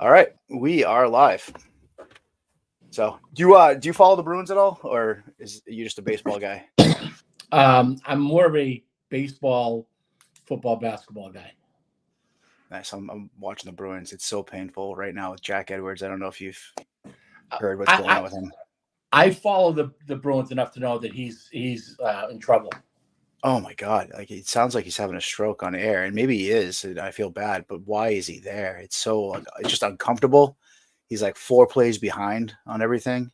All right, we are live. So, do you follow the Bruins at all, or is you just a baseball guy? I'm more of a baseball, football, basketball guy. Nice. I'm watching the Bruins. It's so painful right now with Jack Edwards. I don't know if you've I heard what's going on I, with him. I follow the Bruins enough to know that he's in trouble. Oh my God! Like it sounds like he's having a stroke on air, and maybe he is. And I feel bad, but why is he there? It's just uncomfortable. He's like 4 plays behind on everything,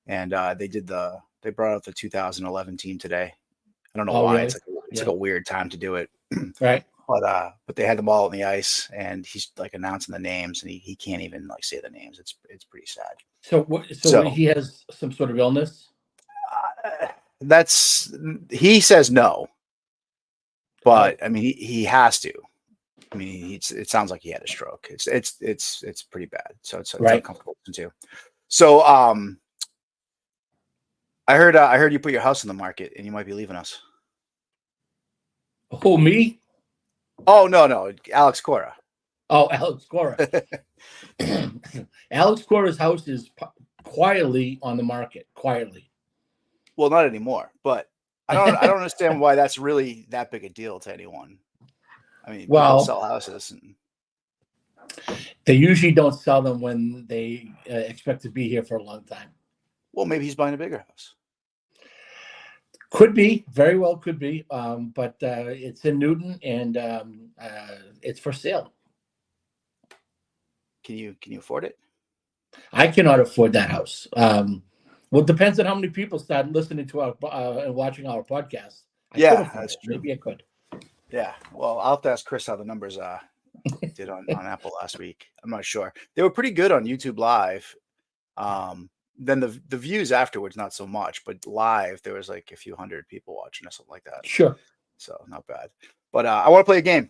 and they brought out the 2011 team today. I don't know Oh, why. really? It's like Yeah. a weird time to do it. Right. But they had them all on the ice, and he's like announcing the names, and he can't even like say the names. It's pretty sad. So what? So So he has some sort of illness. that's he says no, Oh, but I mean he has to. I mean it sounds like he had a stroke. It's pretty bad. So it's right. uncomfortable too. So I heard you put your house in the market, and you might be leaving us. Who, me? Oh no, Alex Cora. Oh, Alex Cora. Alex Cora's house is quietly on the market. Quietly. Well, not anymore, but I don't understand why that's really that big a deal to anyone. I mean, people Well, sell houses, and they usually don't sell them when they expect to be here for a long time. well, maybe he's buying a bigger house. Could be, very well could be, but it's in Newton and it's for sale. Can you afford it? I cannot afford that house. Well, it depends on how many people start listening to our and watching our podcast. I could Yeah, afford that's it. true. Maybe I could. Yeah, well, I'll have to ask Chris how the numbers did on Apple last week. I'm not sure. They were pretty good on YouTube Live. Then the views afterwards, not so much, but live there was like a few hundred people watching or something like that. Sure, So not bad. But I want to play a game.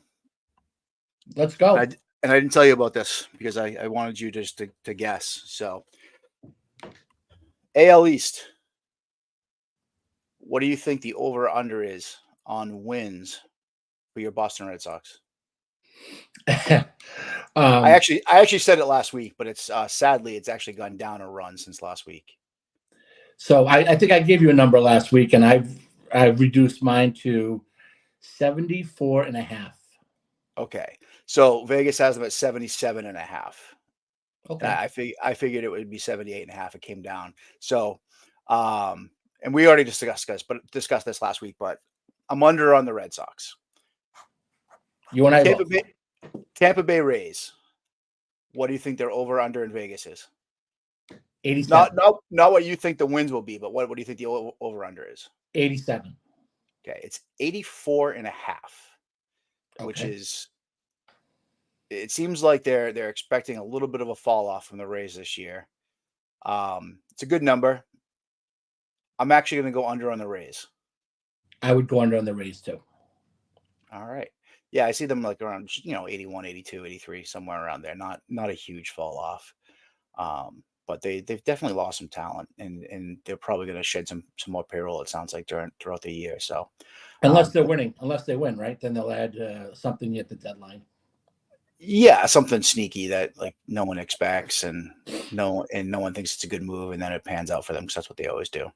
let's go. And I didn't tell you about this because I wanted you just to guess. So AL East. What do you think the over under is on wins for your Boston Red Sox? I actually said it last week, but it's sadly it's actually gone down a run since last week. So I think I gave you a number last week, and I've reduced mine to 74.5. Okay. So Vegas has them at 77.5. Okay. I figured it would be 78.5. It came down. So and we already discussed this last week, but I'm under on the Red Sox. You and I both. Tampa Bay Rays. What do you think their over under in Vegas is? 87. Not what you think the wins will be, but what do you think the over under is? 87. Okay, it's 84.5, which Okay. is it seems like they're expecting a little bit of a fall off from the Rays this year. It's a good number. I'm actually going to go under on the Rays. I would go under on the Rays too. All right. Yeah, I see them like around 81, 82, 83, somewhere around there. Not a huge fall off. But they've definitely lost some talent, and they're probably going to shed some more payroll. It sounds like throughout the year. So unless they win, right? Then they'll add something at the deadline. Yeah, something sneaky that like no one expects, and no one thinks it's a good move, and then it pans out for them because that's what they always do.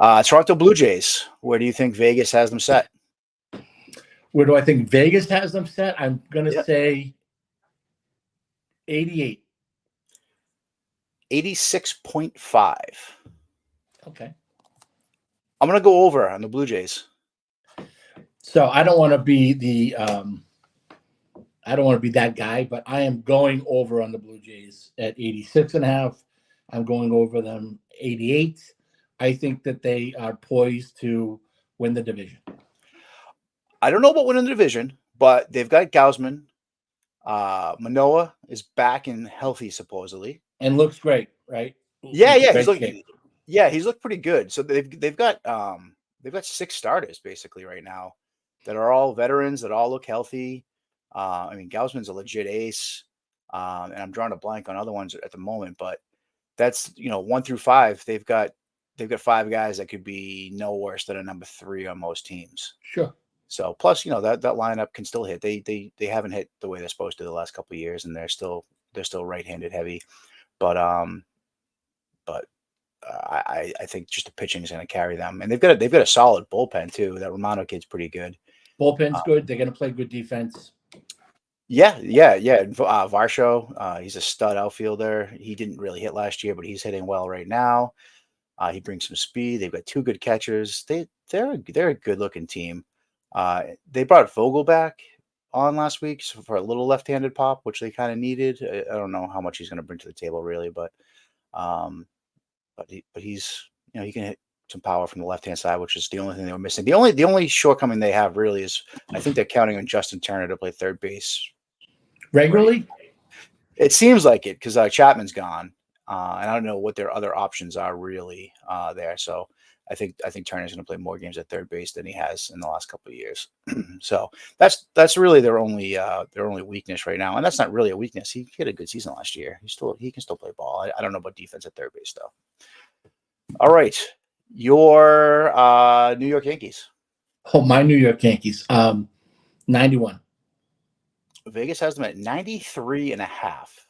Toronto Blue Jays. Where do you think Vegas has them set? Where do I think Vegas has them set? I'm going to say 88. 86.5. Okay. I'm going to go over on the Blue Jays. So I don't want to be that guy, but I am going over on the Blue Jays at 86.5. I'm going over them 88. I think that they are poised to win the division. I don't know about winning the division, but they've got Gausman. Manoah is back and healthy, supposedly, and looks great, right? Yeah, he's looked pretty good. So they've got 6 starters basically right now that are all veterans that all look healthy. I mean, Gausman's a legit ace, and I'm drawing a blank on other ones at the moment, but that's 1 through 5. They've got 5 guys that could be no worse than a number 3 on most teams. Sure. So plus, that lineup can still hit. They haven't hit the way they're supposed to the last couple of years, and they're still still right-handed heavy, but I think just the pitching is going to carry them, and they've got a solid bullpen too. That Romano kid's pretty good. Bullpen's good. They're going to play good defense. Yeah. Varsho, he's a stud outfielder. He didn't really hit last year, but he's hitting well right now. He brings some speed. They've got two good catchers. They're a good looking team. They brought Vogel back on last week for a little left-handed pop, which they kind of needed. I don't know how much he's going to bring to the table really, but he's he can hit some power from the left-hand side, which is the only thing they were missing. The only shortcoming they have really is I think they're counting on Justin Turner to play third base regularly. Right. It seems like it because Chapman's gone, and I don't know what their other options are really there. So I think Turner's going to play more games at third base than he has in the last couple of years. So that's really their only weakness right now, and that's not really a weakness. He had a good season last year. He can still play ball. I don't know about defense at third base though. All right, your New York Yankees. Oh, my New York Yankees. 91. Vegas has them at 93.5,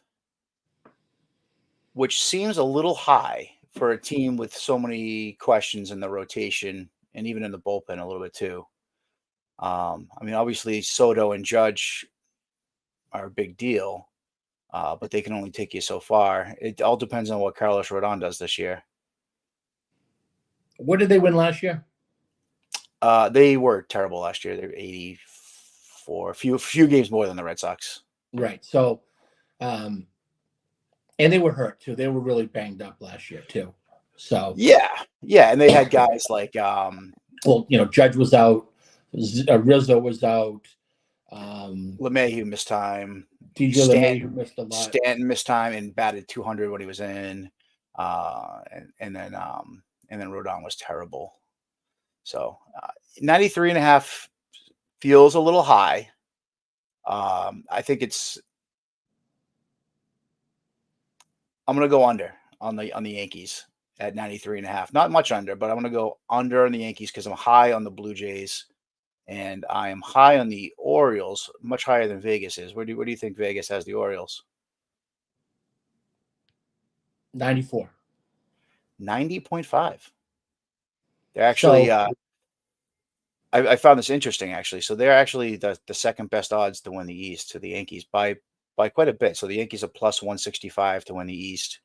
which seems a little high for a team with so many questions in the rotation and even in the bullpen a little bit too. I mean, obviously Soto and Judge are a big deal, but they can only take you so far. It all depends on what Carlos Rodon does this year. What did they win last year? They were terrible last year. They were 84, a few games more than the Red Sox. Right. So, and they were hurt too. They were really banged up last year too. So yeah, and they had guys like Judge was out, Rizzo was out, LeMahieu missed time. DJ LeMahieu missed a lot. Stanton missed time and batted 200 when he was in, and then Rodon was terrible. So 93.5 feels a little high. I think I'm going to go under on the Yankees at 93.5. Not much under, but I'm going to go under on the Yankees because I'm high on the Blue Jays. And I am high on the Orioles, much higher than Vegas is. Where do you think Vegas has the Orioles? 94. 90.5. They're actually, I found this interesting actually. So they're actually the second best odds to win the East to the Yankees by quite a bit. So the Yankees are plus 165 to win the East,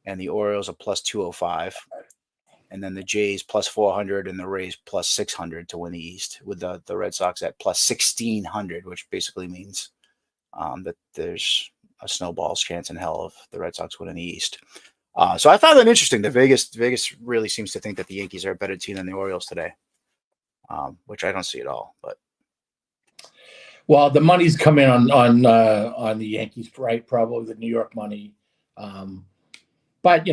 and the Orioles are plus 205. And then the Jays plus 400 and the Rays plus 600 to win the East, with the Red Sox at plus 1,600, which basically means that there's a snowball's chance in hell of the Red Sox winning the East. So I found that interesting that Vegas really seems to think that the Yankees are a better team than the Orioles today, which I don't see at all. But well, the money's coming on the Yankees, right? Probably the New York money. But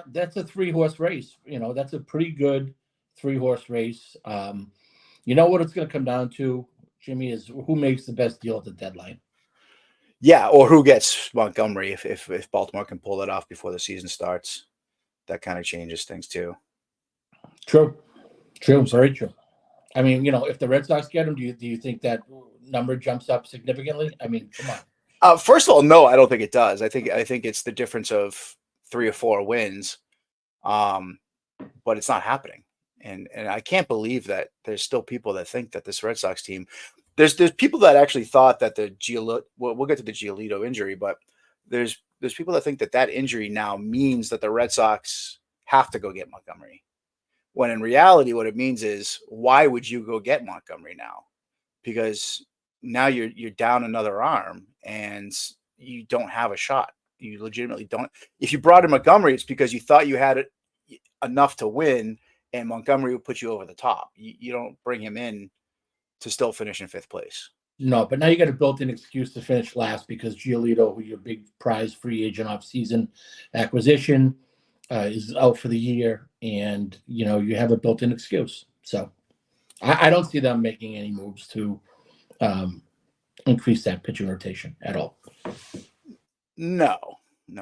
that's a 3-horse race. That's a pretty good 3-horse race. What it's going to come down to, Jimmy, is who makes the best deal at the deadline. Yeah, or who gets Montgomery if Baltimore can pull that off before the season starts. That kind of changes things too. True, very true. I mean, if the Red Sox get him, do you think that number jumps up significantly? I mean, come on. First of all, no, I don't think it does. I think it's the difference of 3 or 4 wins, but it's not happening. And I can't believe that there's still people that think that this Red Sox team. There's people that actually thought that the Giolito. Well, we'll get to the Giolito injury, but there's people that think that injury now means that the Red Sox have to go get Montgomery. When in reality, what it means is, why would you go get Montgomery now? Because now you're down another arm and you don't have a shot. You legitimately don't. If you brought in Montgomery, it's because you thought you had it enough to win, and Montgomery will put you over the top. You don't bring him in to still finish in 5th place. No, but now you got a built-in excuse to finish last because Giolito, who your big prize free agent off-season acquisition, is out for the year, and you have a built-in excuse. So I don't see them making any moves to increase that pitching rotation at all. No,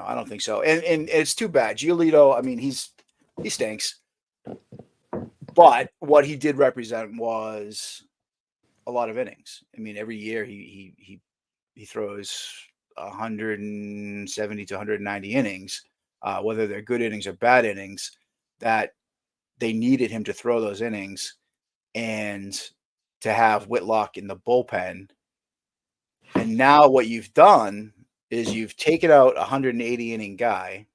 I don't think so. And it's too bad. Giolito, I mean, he stinks. But what he did represent was a lot of innings. I mean, every year he throws 170 to 190 innings, whether they're good innings or bad innings, that they needed him to throw those innings and to have Whitlock in the bullpen. And now what you've done is you've taken out a 180 inning guy,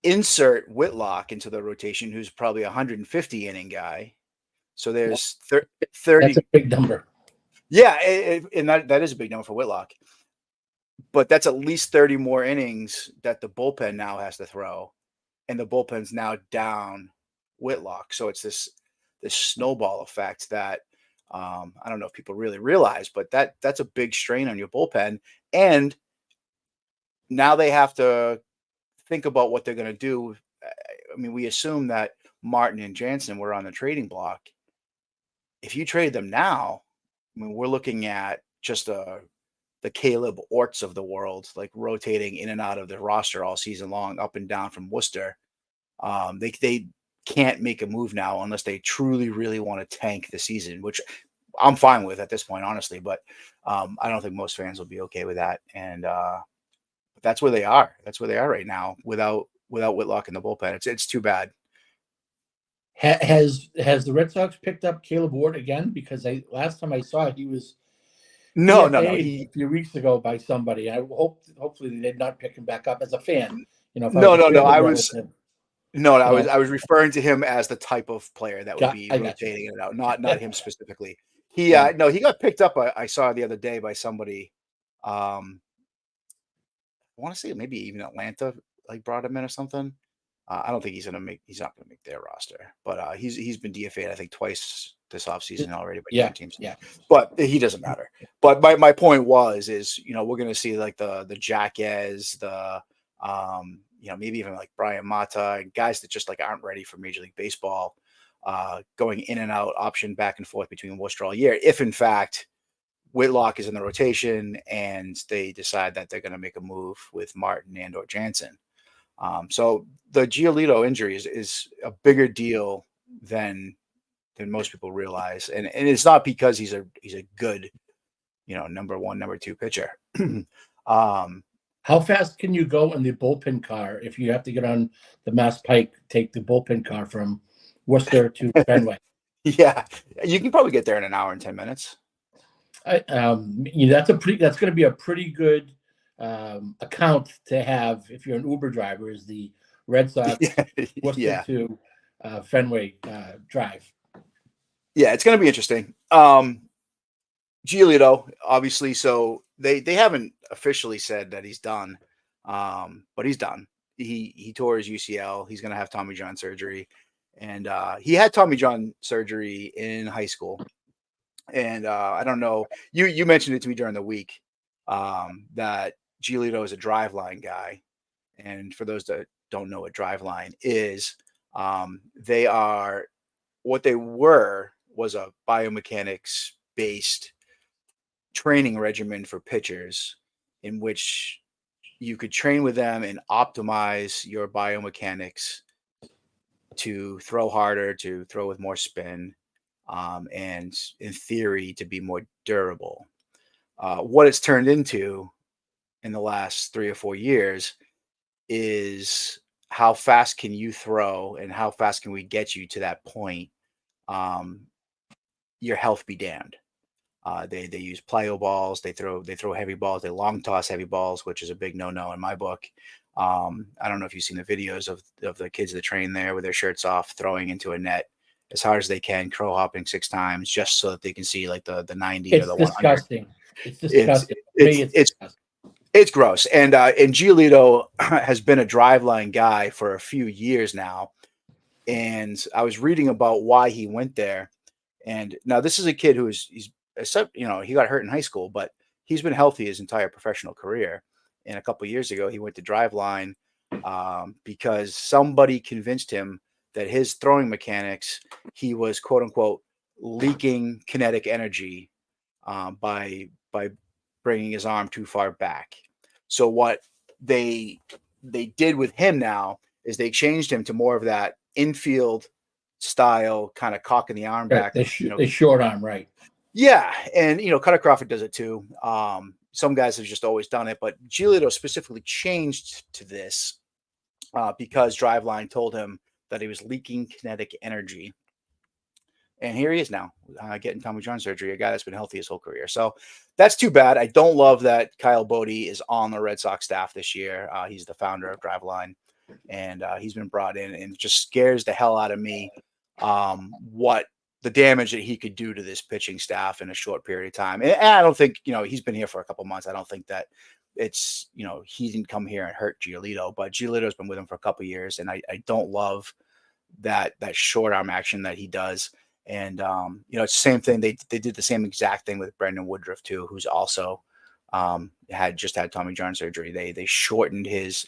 insert Whitlock into the rotation, who's probably a 150 inning guy. So there's 30. That's a big number. Yeah, and that is a big number for Whitlock. But that's at least 30 more innings that the bullpen now has to throw. And the bullpen's now down Whitlock. So it's this snowball effect that I don't know if people really realize, but that's a big strain on your bullpen. And now they have to think about what they're going to do. I mean, we assume that Martin and Jansen were on the trading block. If you trade them now, I mean, we're looking at just the Caleb Orts of the world, like rotating in and out of the roster all season long, up and down from Worcester. They can't make a move now unless they truly, really want to tank the season, which I'm fine with at this point, honestly. But I don't think most fans will be okay with that. And that's where they are. That's where they are right now without Whitlock in the bullpen. It's too bad. Has the Red Sox picked up Caleb Ward again? Because last time I saw it, he was No. a few weeks ago by somebody. I hopefully they did not pick him back up as a fan. You know, if No. I was I was referring to him as the type of player that would be rotating in and out, not him specifically. He got picked up. I saw the other day by somebody. I want to say maybe even Atlanta like brought him in or something. I don't think he's not going to make their roster, but he's been DFA'd I think twice this offseason already by different teams. Yeah, but he doesn't matter. But my point is we're going to see like the Jaquez, the maybe even like Brian Mata and guys that just like aren't ready for Major League Baseball, going in and out, option back and forth between Worcester all year. If in fact Whitlock is in the rotation and they decide that they're going to make a move with Martin and or Jansen. So the Giolito injury is a bigger deal than most people realize. And it's not because he's a good, number one, number two pitcher. How fast can you go in the bullpen car if you have to get on the Mass Pike, take the bullpen car from Worcester to Fenway? Yeah, you can probably get there in an hour and 10 minutes. That's going to be a pretty good account to have if you're an Uber driver. Is the Red Sox Worcester to Fenway drive? Yeah, it's going to be interesting. Giolito, obviously, so they haven't officially said that he's done, but he's done. He tore his UCL. He's going to have Tommy John surgery, and he had Tommy John surgery in high school. And I don't know, you mentioned it to me during the week that Giolito is a driveline guy, and for those that don't know what driveline is, they are what they was a biomechanics based training regimen for pitchers in which you could train with them and optimize your biomechanics to throw harder, to throw with more spin, and in theory to be more durable. What it's turned into in the last 3 or 4 years is how fast can you throw and how fast can we get you to that point? Your health be damned. They use plyo balls. They throw heavy balls. They long toss heavy balls, which is a big no-no in my book. I don't know if you've seen the videos of the kids that train there with their shirts off, throwing into a net as hard as they can, crow hopping 6 times just so that they can see like the 90 or the 100. Disgusting. It's disgusting. It's gross. And Giolito has been a driveline guy for a few years now. And I was reading about why he went there. And now this is a kid he got hurt in high school, but he's been healthy his entire professional career. And a couple of years ago, he went to driveline because somebody convinced him that his throwing mechanics, he was quote unquote leaking kinetic energy by bringing his arm too far back. So what they did with him now is they changed him to more of that infield style kind of cocking the arm back. The short arm, right? Yeah, and Cutter Crawford does it too. Some guys have just always done it, but Giolito specifically changed to this because Driveline told him that he was leaking kinetic energy. And here he is now, getting Tommy John surgery, a guy that's been healthy his whole career. So that's too bad. I don't love that Kyle Bodie is on the Red Sox staff this year. He's the founder of Driveline, and he's been brought in, and it just scares the hell out of me what the damage that he could do to this pitching staff in a short period of time. And I don't think, he's been here for a couple months. I don't think that it's, he didn't come here and hurt Giolito, but Giolito's been with him for a couple years, and I don't love that short arm action that he does. And it's the same thing. They did the same exact thing with Brendan Woodruff too, who's also had Tommy John surgery. They shortened his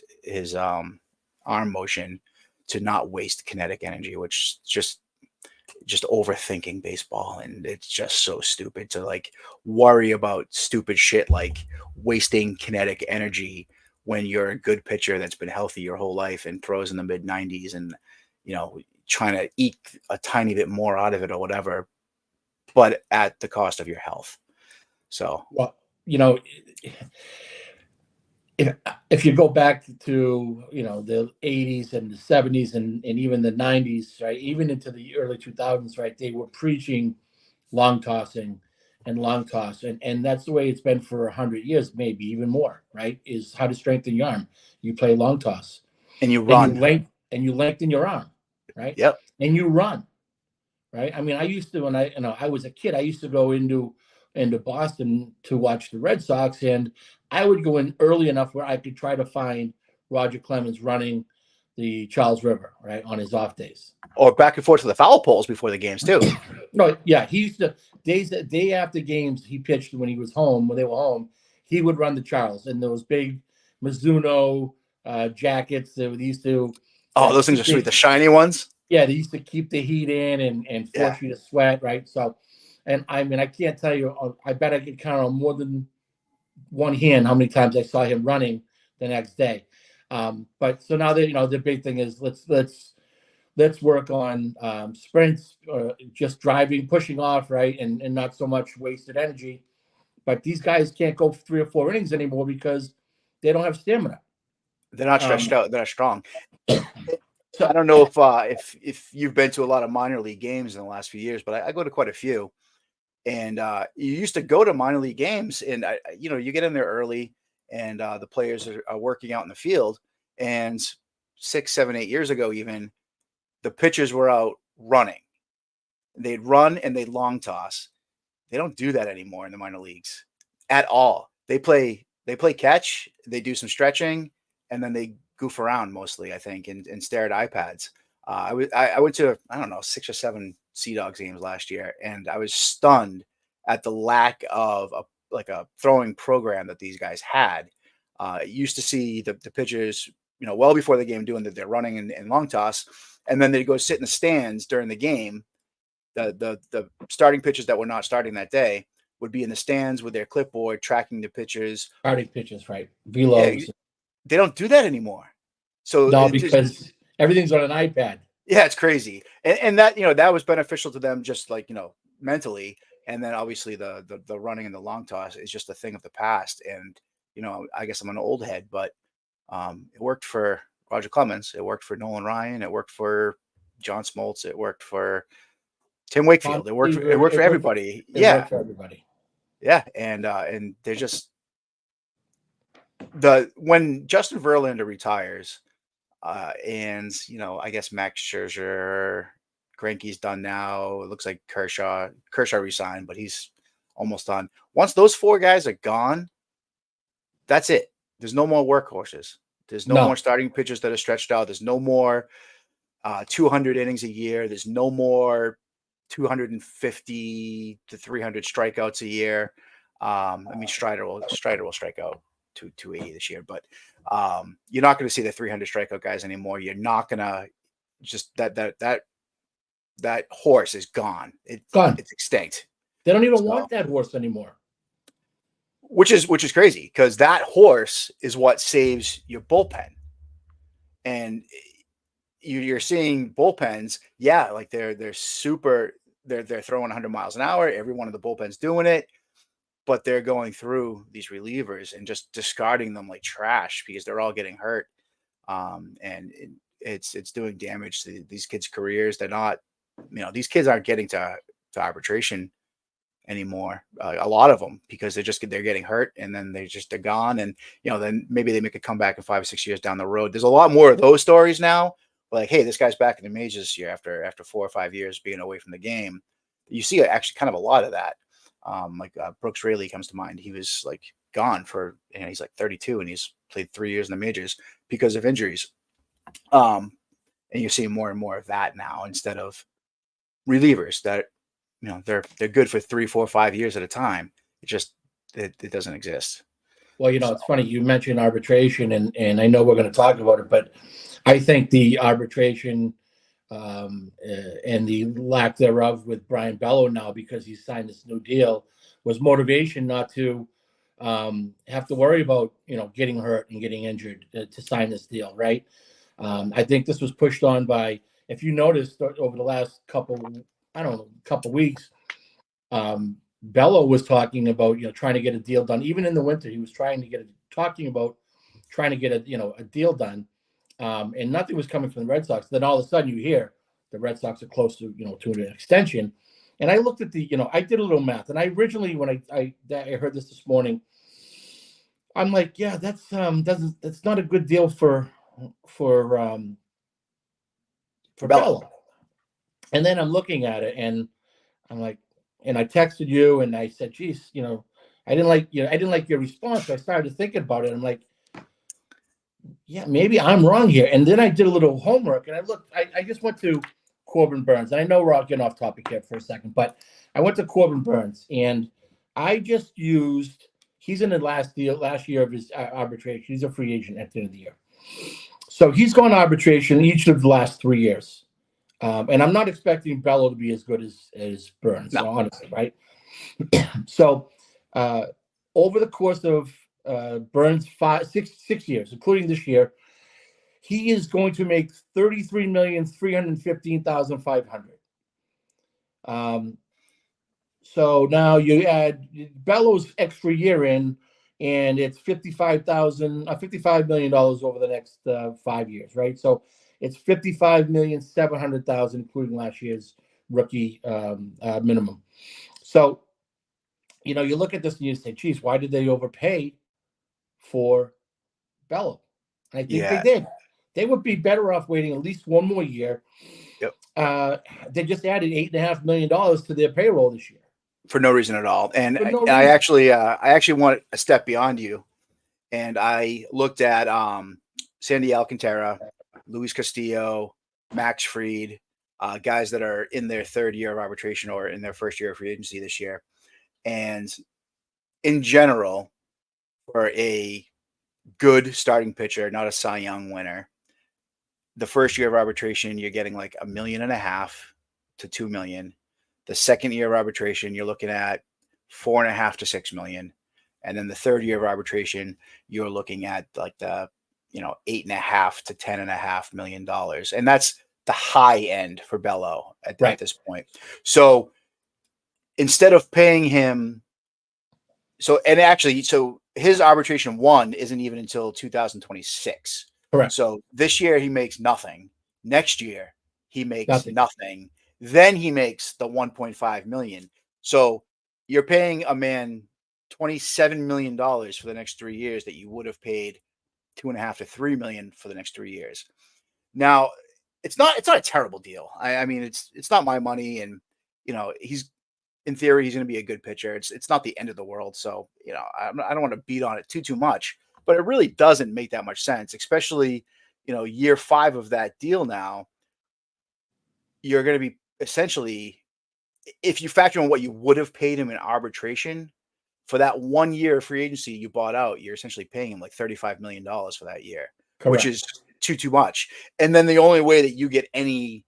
arm motion to not waste kinetic energy, which just overthinking baseball. And it's just so stupid to like worry about stupid shit like wasting kinetic energy when you're a good pitcher that's been healthy your whole life and throws in the mid 90s and trying to eke a tiny bit more out of it or whatever, but at the cost of your health. So, well, if you go back to the 80s and the 70s and even the 90s, right, even into the early 2000s, right, they were preaching long tossing and long toss, and that's the way it's been for 100 years, maybe even more, right, is how to strengthen your arm. You play long toss and you run and you lengthen your arm, right? Yep. And you run, right? I mean, I used to, when I was a kid, I used to go into Boston to watch the Red Sox, and I would go in early enough where I could try to find Roger Clemens running the Charles River, right, on his off days. Or back and forth to the foul poles before the games too. No, yeah, he used to day after games he pitched when he was home, when they were home, he would run the Charles in those big Mizuno jackets that they used to. Oh, those things are sweet. The shiny ones. Yeah, they used to keep the heat in and force you to sweat, right? So, and I mean, I can't tell you. I bet I could count on more than one hand how many times I saw him running the next day. But so now that the big thing is let's work on sprints, just driving, pushing off, right, and not so much wasted energy. But these guys can't go 3 or 4 innings anymore because they don't have stamina. They're not stretched out. They're not strong. So I don't know if you've been to a lot of minor league games in the last few years, but I go to quite a few. And you used to go to minor league games, and you get in there early, and the players are working out in the field. And 6, 7, 8 years ago, even the pitchers were out running. They'd run and they'd long toss. They don't do that anymore in the minor leagues at all. They play catch. They do some stretching, and then they goof around mostly, I think, and stare at iPads. I went to, I don't know, 6 or 7 Sea Dogs games last year, and I was stunned at the lack of a throwing program that these guys had. Used to see the pitchers, well before the game doing their running and long toss, and then they'd go sit in the stands during the game. The starting pitchers that were not starting that day would be in the stands with their clipboard tracking the pitchers. Starting pitches, right? Velos. Yeah, they don't do that anymore. So no, because everything's on an iPad. Yeah, it's crazy. And that, that was beneficial to them just like, mentally. And then obviously the running and the long toss is just a thing of the past. And, I guess I'm an old head, but it worked for Roger Clemens. It worked for Nolan Ryan. It worked for John Smoltz. It worked for Tim Wakefield. It worked for everybody. It worked for everybody. Yeah. And they're just when Justin Verlander retires, and I guess Max Scherzer, Greinke's done now. It looks like Kershaw resigned, but he's almost done. Once those 4 guys are gone, that's it. There's no more workhorses. There's no more starting pitchers that are stretched out. There's no more 200 innings a year. There's no more 250 to 300 strikeouts a year. I mean, Strider will strike out 280 this year, but you're not going to see the 300 strikeout guys anymore. You're not going to just that horse is gone. It's extinct. They don't even want that horse anymore. Which is crazy because that horse is what saves your bullpen. And you're seeing bullpens, like they're super. they're throwing 100 miles an hour. Every one of the bullpens doing it, but they're going through these relievers and just discarding them like trash because they're all getting hurt. And it's doing damage to these kids' careers. They're not, these kids aren't getting to arbitration anymore. A lot of them, because they're getting hurt, and then they're gone. And then maybe they make a comeback in 5 or 6 years down the road. There's a lot more of those stories now. Like, hey, this guy's back in the majors this year after 4 or 5 years being away from the game. You see actually kind of a lot of that. Brooks Raley comes to mind. He was like gone for, he's like 32 and he's played 3 years in the majors because of injuries. And you're seeing more and more of that now, instead of relievers that, they're good for 3, 4, 5 years at a time. It doesn't exist. Well, it's funny you mentioned arbitration, and I know we're going to talk about it, but I think the arbitration and the lack thereof with Brayan Bello now, because he signed this new deal, was motivation not to have to worry about getting hurt and getting injured to sign this deal, right? I think this was pushed on by, if you noticed over the last couple weeks, Bello was talking about trying to get a deal done. Even in the winter, he was talking about trying to get a deal done, and nothing was coming from the Red Sox. Then all of a sudden, you hear the Red Sox are close to to an extension. And I looked at I did a little math, and I originally, when I heard this morning, I'm like, yeah, that's not a good deal for Bello. And then I'm looking at it, and I'm like, and I texted you, and I said, geez, I didn't like your response. So I started thinking about it. I'm like, yeah, maybe I'm wrong here. And then I did a little homework, and I just went to Corbin Burns. And I know we're all getting off topic here for a second, but I went to Corbin Burns, and I just used, he's in the last year of his arbitration. He's a free agent at the end of the year. So he's gone arbitration each of the last 3 years. And I'm not expecting Bello to be as good as Burns, no. Honestly, right? So over the course of Burns' 6 years, including this year, he is going to make $33,315,500. So now you add Bello's extra year in, and it's $55 million over the next 5 years, right? So it's $55,700,000, including last year's rookie minimum. So, you look at this and you say, geez, why did they overpay for Bello? And I think they did. They would be better off waiting at least one more year. Yep. They just added $8.5 million to their payroll this year. For no reason at all. And I actually went a step beyond you. And I looked at Sandy Alcantara, Luis Castillo, Max Fried, guys that are in their third year of arbitration or in their first year of free agency this year. And in general, for a good starting pitcher, not a Cy Young winner, the first year of arbitration, you're getting like $1.5 million to $2 million. The second year of arbitration, you're looking at $4.5 to $6 million. And then the third year of arbitration, you're looking at like the $8.5 to $10.5 million. And that's the high end for Bello at this point. So instead of paying him, so his arbitration one isn't even until 2026. Correct. So this year he makes nothing. Next year he makes nothing. Then he makes the $1.5 million. So you're paying a man $27 million for the next 3 years that you would have paid $2.5 to $3 million for the next 3 years. Now, it's not a terrible deal. I mean, it's not my money, and he's, in theory, he's going to be a good pitcher. It's not the end of the world. So I don't want to beat on it too much, but it really doesn't make that much sense, especially year 5 of that deal. Now you're going to be essentially, if you factor in what you would have paid him in arbitration for that 1 year of free agency you bought out, you're essentially paying him like $35 million for that year. Correct. Which is too much. And then the only way that you get any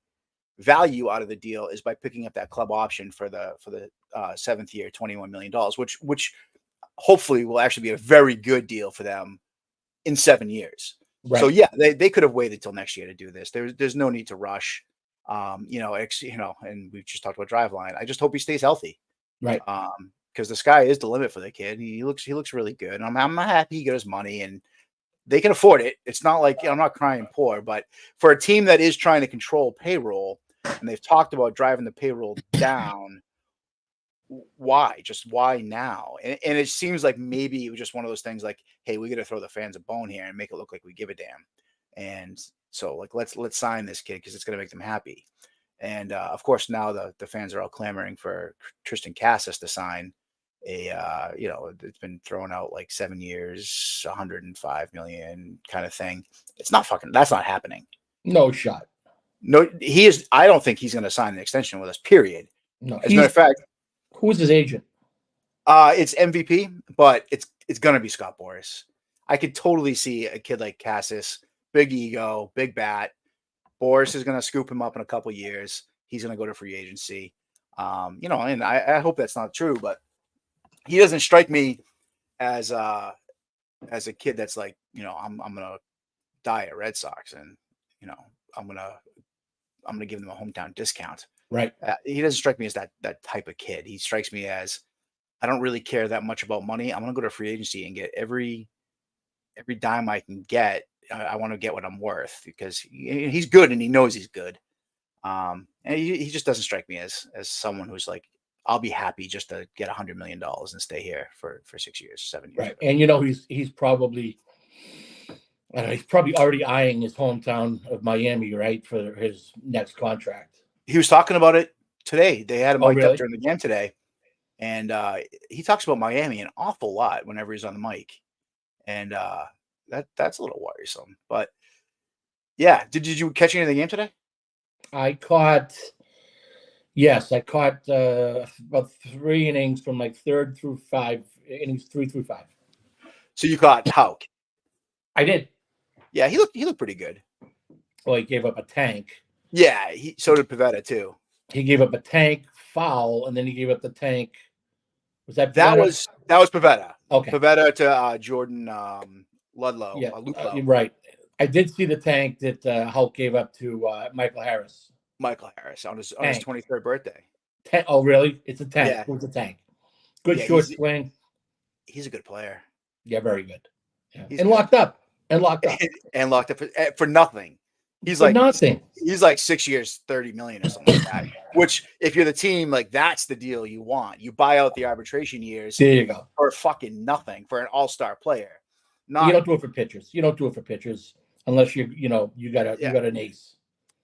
value out of the deal is by picking up that club option for the 7th year, $21 million, which hopefully will actually be a very good deal for them in 7 years. Right. So yeah, they could have waited till next year to do this. There's no need to rush. And we've just talked about Driveline. I just hope he stays healthy. Right. Because the sky is the limit for the kid. He looks really good. And I'm happy he got his money and they can afford it. It's not like I'm not crying poor, but for a team that is trying to control payroll and they've talked about driving the payroll down, why now? And it seems like maybe it was just one of those things like, hey, we got to throw the fans a bone here and make it look like we give a damn. And so like let's sign this kid because it's going to make them happy. And of course now the fans are all clamoring for Tristan Cassis to sign it's been thrown out like 7 years, 105 million kind of thing. That's not happening. No shot. No, he is. I don't think he's going to sign an extension with us, period. No, as a matter of fact, who's his agent? It's MVP, but it's going to be Scott Boras. I could totally see a kid like Cassis, big ego, big bat. Boras is going to scoop him up in a couple years. He's going to go to free agency. And I hope that's not true, but he doesn't strike me as a kid that's like, I'm gonna die at Red Sox and I'm gonna give them a hometown discount. Right. He doesn't strike me as that type of kid. He strikes me as I don't really care that much about money. I'm gonna go to free agency and get every dime I can get. I want to get what I'm worth because he's good and he knows he's good. And he just doesn't strike me as someone who's like, I'll be happy just to get $100 million and stay here for 6 years, 7 years. Right. And he's probably already eyeing his hometown of Miami, right, for his next contract. He was talking about it today. They had him mic'd really? up during the game today. And he talks about Miami an awful lot whenever he's on the mic. And that's a little worrisome. But yeah, did you catch any of the game today? Yes, I caught about 3 innings from like 3rd through 5 innings, 3 through 5. So you caught Houck? I did. Yeah, he looked pretty good. Well, he gave up a tank. Yeah, so did Pivetta too. He gave up a tank foul, and then he gave up the tank. Was that Pivetta? That was Pivetta. Okay. Pivetta to Jordan Ludlow. Yeah, Luplow. Right. I did see the tank that Houck gave up to Michael Harris. Michael Harris on his 23rd birthday. Oh, really? It's a tank. Yeah. It was a tank. Good short swing. He's a good player. Yeah, very good. Yeah. And locked up. And locked up for nothing. He's like nothing. He's like 6 years, 30 million or something like that. Which, if you're the team, like that's the deal you want. You buy out the arbitration years. There you go. For fucking nothing for an all-star player. You don't do it for pitchers. You don't do it for pitchers unless you got an ace.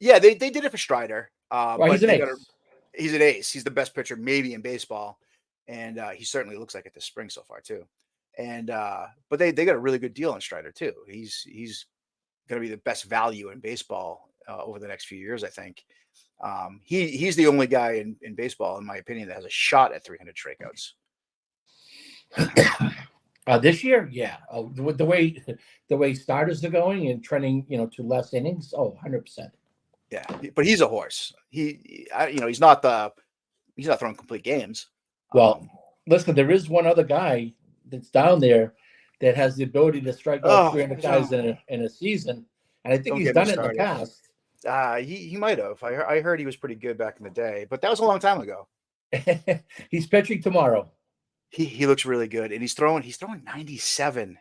Yeah, they did it for Strider. Well, he's an ace. He's an ace. He's the best pitcher maybe in baseball, and he certainly looks like it this spring so far too. And but they got a really good deal on Strider too. He's going to be the best value in baseball over the next few years, I think. He's the only guy in baseball, in my opinion, that has a shot at 300 strikeouts. This year, yeah. The way starters are going and trending, to less innings. 100%. Yeah, but he's a horse. He's not throwing complete games. Well, listen, there is one other guy that's down there that has the ability to strike out 300 guys in a season, and I think he's done it in the past. He might have. I heard he was pretty good back in the day, but that was a long time ago. He's pitching tomorrow. He looks really good, and he's throwing 97,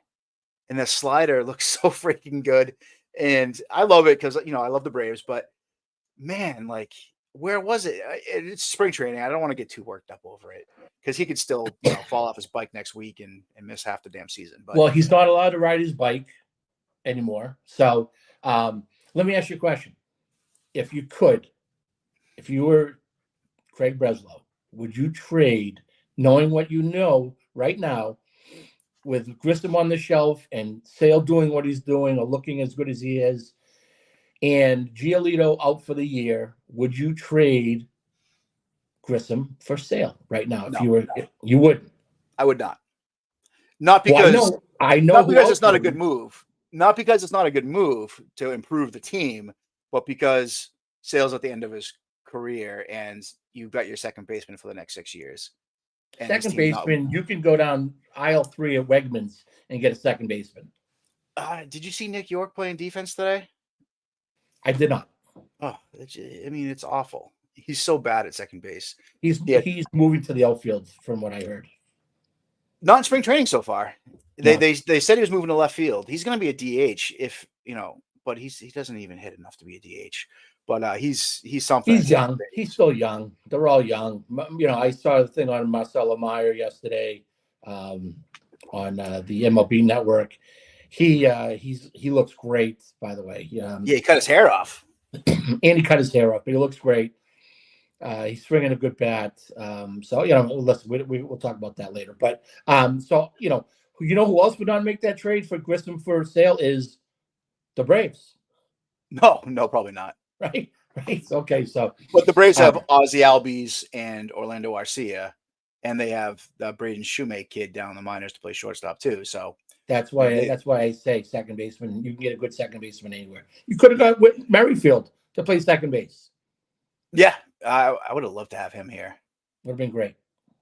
and the slider looks so freaking good. And I love it because I love the Braves, but man, like, where was it? It's spring training. I don't want to get too worked up over it because he could still fall off his bike next week and miss half the damn season. But well, he's not allowed to ride his bike anymore. So let me ask you a question. If you were Craig Breslow, would you trade, knowing what you know right now, with Grissom on the shelf and Sale doing what he's doing or looking as good as he is, and Giolito out for the year, would you trade Grissom for Sale right now? You wouldn't. I would not. Not because I know not because it's not a good move. Not because it's not a good move to improve the team, but because Sale's at the end of his career and you've got your second baseman for the next 6 years. Second baseman, you can go down aisle 3 at Wegmans and get a second baseman. Did you see Nick York playing defense today? I did not. Oh, I mean, it's awful. He's so bad at second base. Yeah, He's moving to the outfield, from what I heard. not in spring training so far. They No, they said he was moving to left field. He's going to be a DH if but he doesn't even hit enough to be a DH. But he's something at he's second young. He's base. still young. They're all young. I saw the thing on Marcelo Meyer yesterday, on the MLB Network. He looks great, by the way. Yeah, he cut his hair off. And he cut his hair off, but he looks great. He's swinging a good bat. So listen, we'll talk about that later. But so who else would not make that trade for Grissom for sale is the Braves, No, probably not. right? Right. Okay, so But the Braves have Ozzy Albies and Orlando Arcia, and they have the Braden Shoemake kid down in the minors to play shortstop too. So that's why I say second baseman. You can get a good second baseman anywhere. You could have got Whit Merrifield to play second base. yeah, I would have loved to have him here. Would have been great.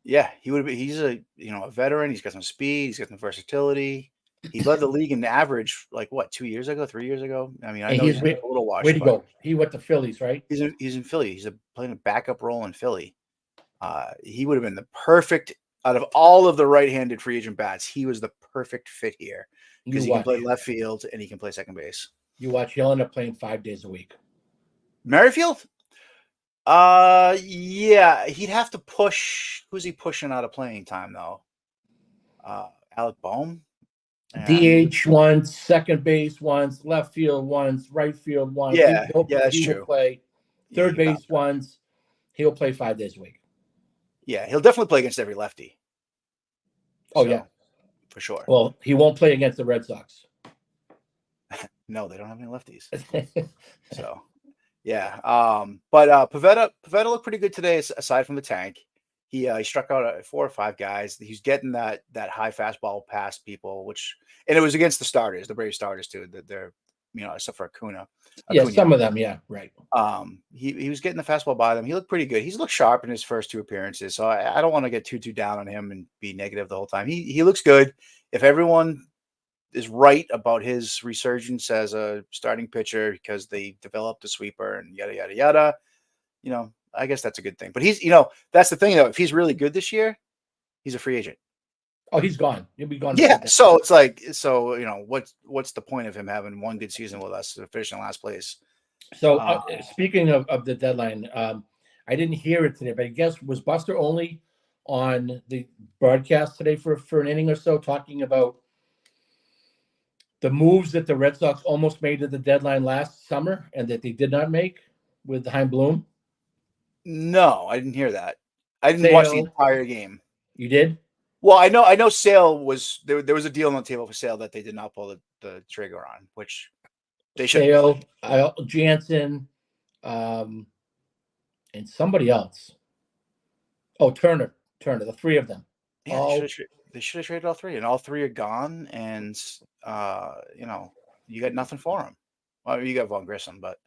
Yeah, he would have been. He's a veteran. He's got some speed. He's got some versatility. He led the league in average, like what, 2 years ago, 3 years ago. I mean, I know he's a little washed. Way to go. He went to Phillies, right? He's in Philly. He's playing a backup role in Philly. He would have been the perfect out of all of the right-handed free agent bats. He was the perfect fit here because he can play left field and he can play second base. You watch. He'll end up playing 5 days a week. Merrifield? Yeah, he'd have to push. Who's he pushing out of playing time though? Alec Boehm? DH once, second base once, left field once, right field once. Yeah, that's true. Will play third base once. He'll play 5 days a week. Yeah, he'll definitely play against every lefty. Oh, yeah. For sure. Well, he won't play against the Red Sox. No, they don't have any lefties. So, yeah. But Pivetta looked pretty good today, aside from the tank. He struck out 4 or 5 guys. He's getting that high fastball past people, and it was against the starters, the Brave starters too. They're except for Acuna. Yeah, some of them, yeah, right. He was getting the fastball by them. He looked pretty good. He's looked sharp in his first 2 appearances, so I don't want to get too down on him and be negative the whole time. He looks good. If everyone is right about his resurgence as a starting pitcher because they developed a sweeper and yada yada yada, I guess that's a good thing. But he's, that's the thing though. If he's really good this year, he's a free agent. Oh, he's gone. He'll be gone. Yeah. So it's like, what's the point of him having one good season with us to finish in last place? So speaking of the deadline, I didn't hear it today, but I guess was Buster Olney on the broadcast today for an inning or so, talking about the moves that the Red Sox almost made at the deadline last summer and that they did not make with Chaim Bloom? No, I didn't hear that. I didn't watch the entire game. You did? Well, I know Sale was there was a deal on the table for Sale that they did not pull the trigger on, which they should. Sale, Jansen, and somebody else. Oh, Turner, the 3 of them. Yeah, they should have traded all 3, and all 3 are gone, and you got nothing for them. Well, you got Von Grissom, but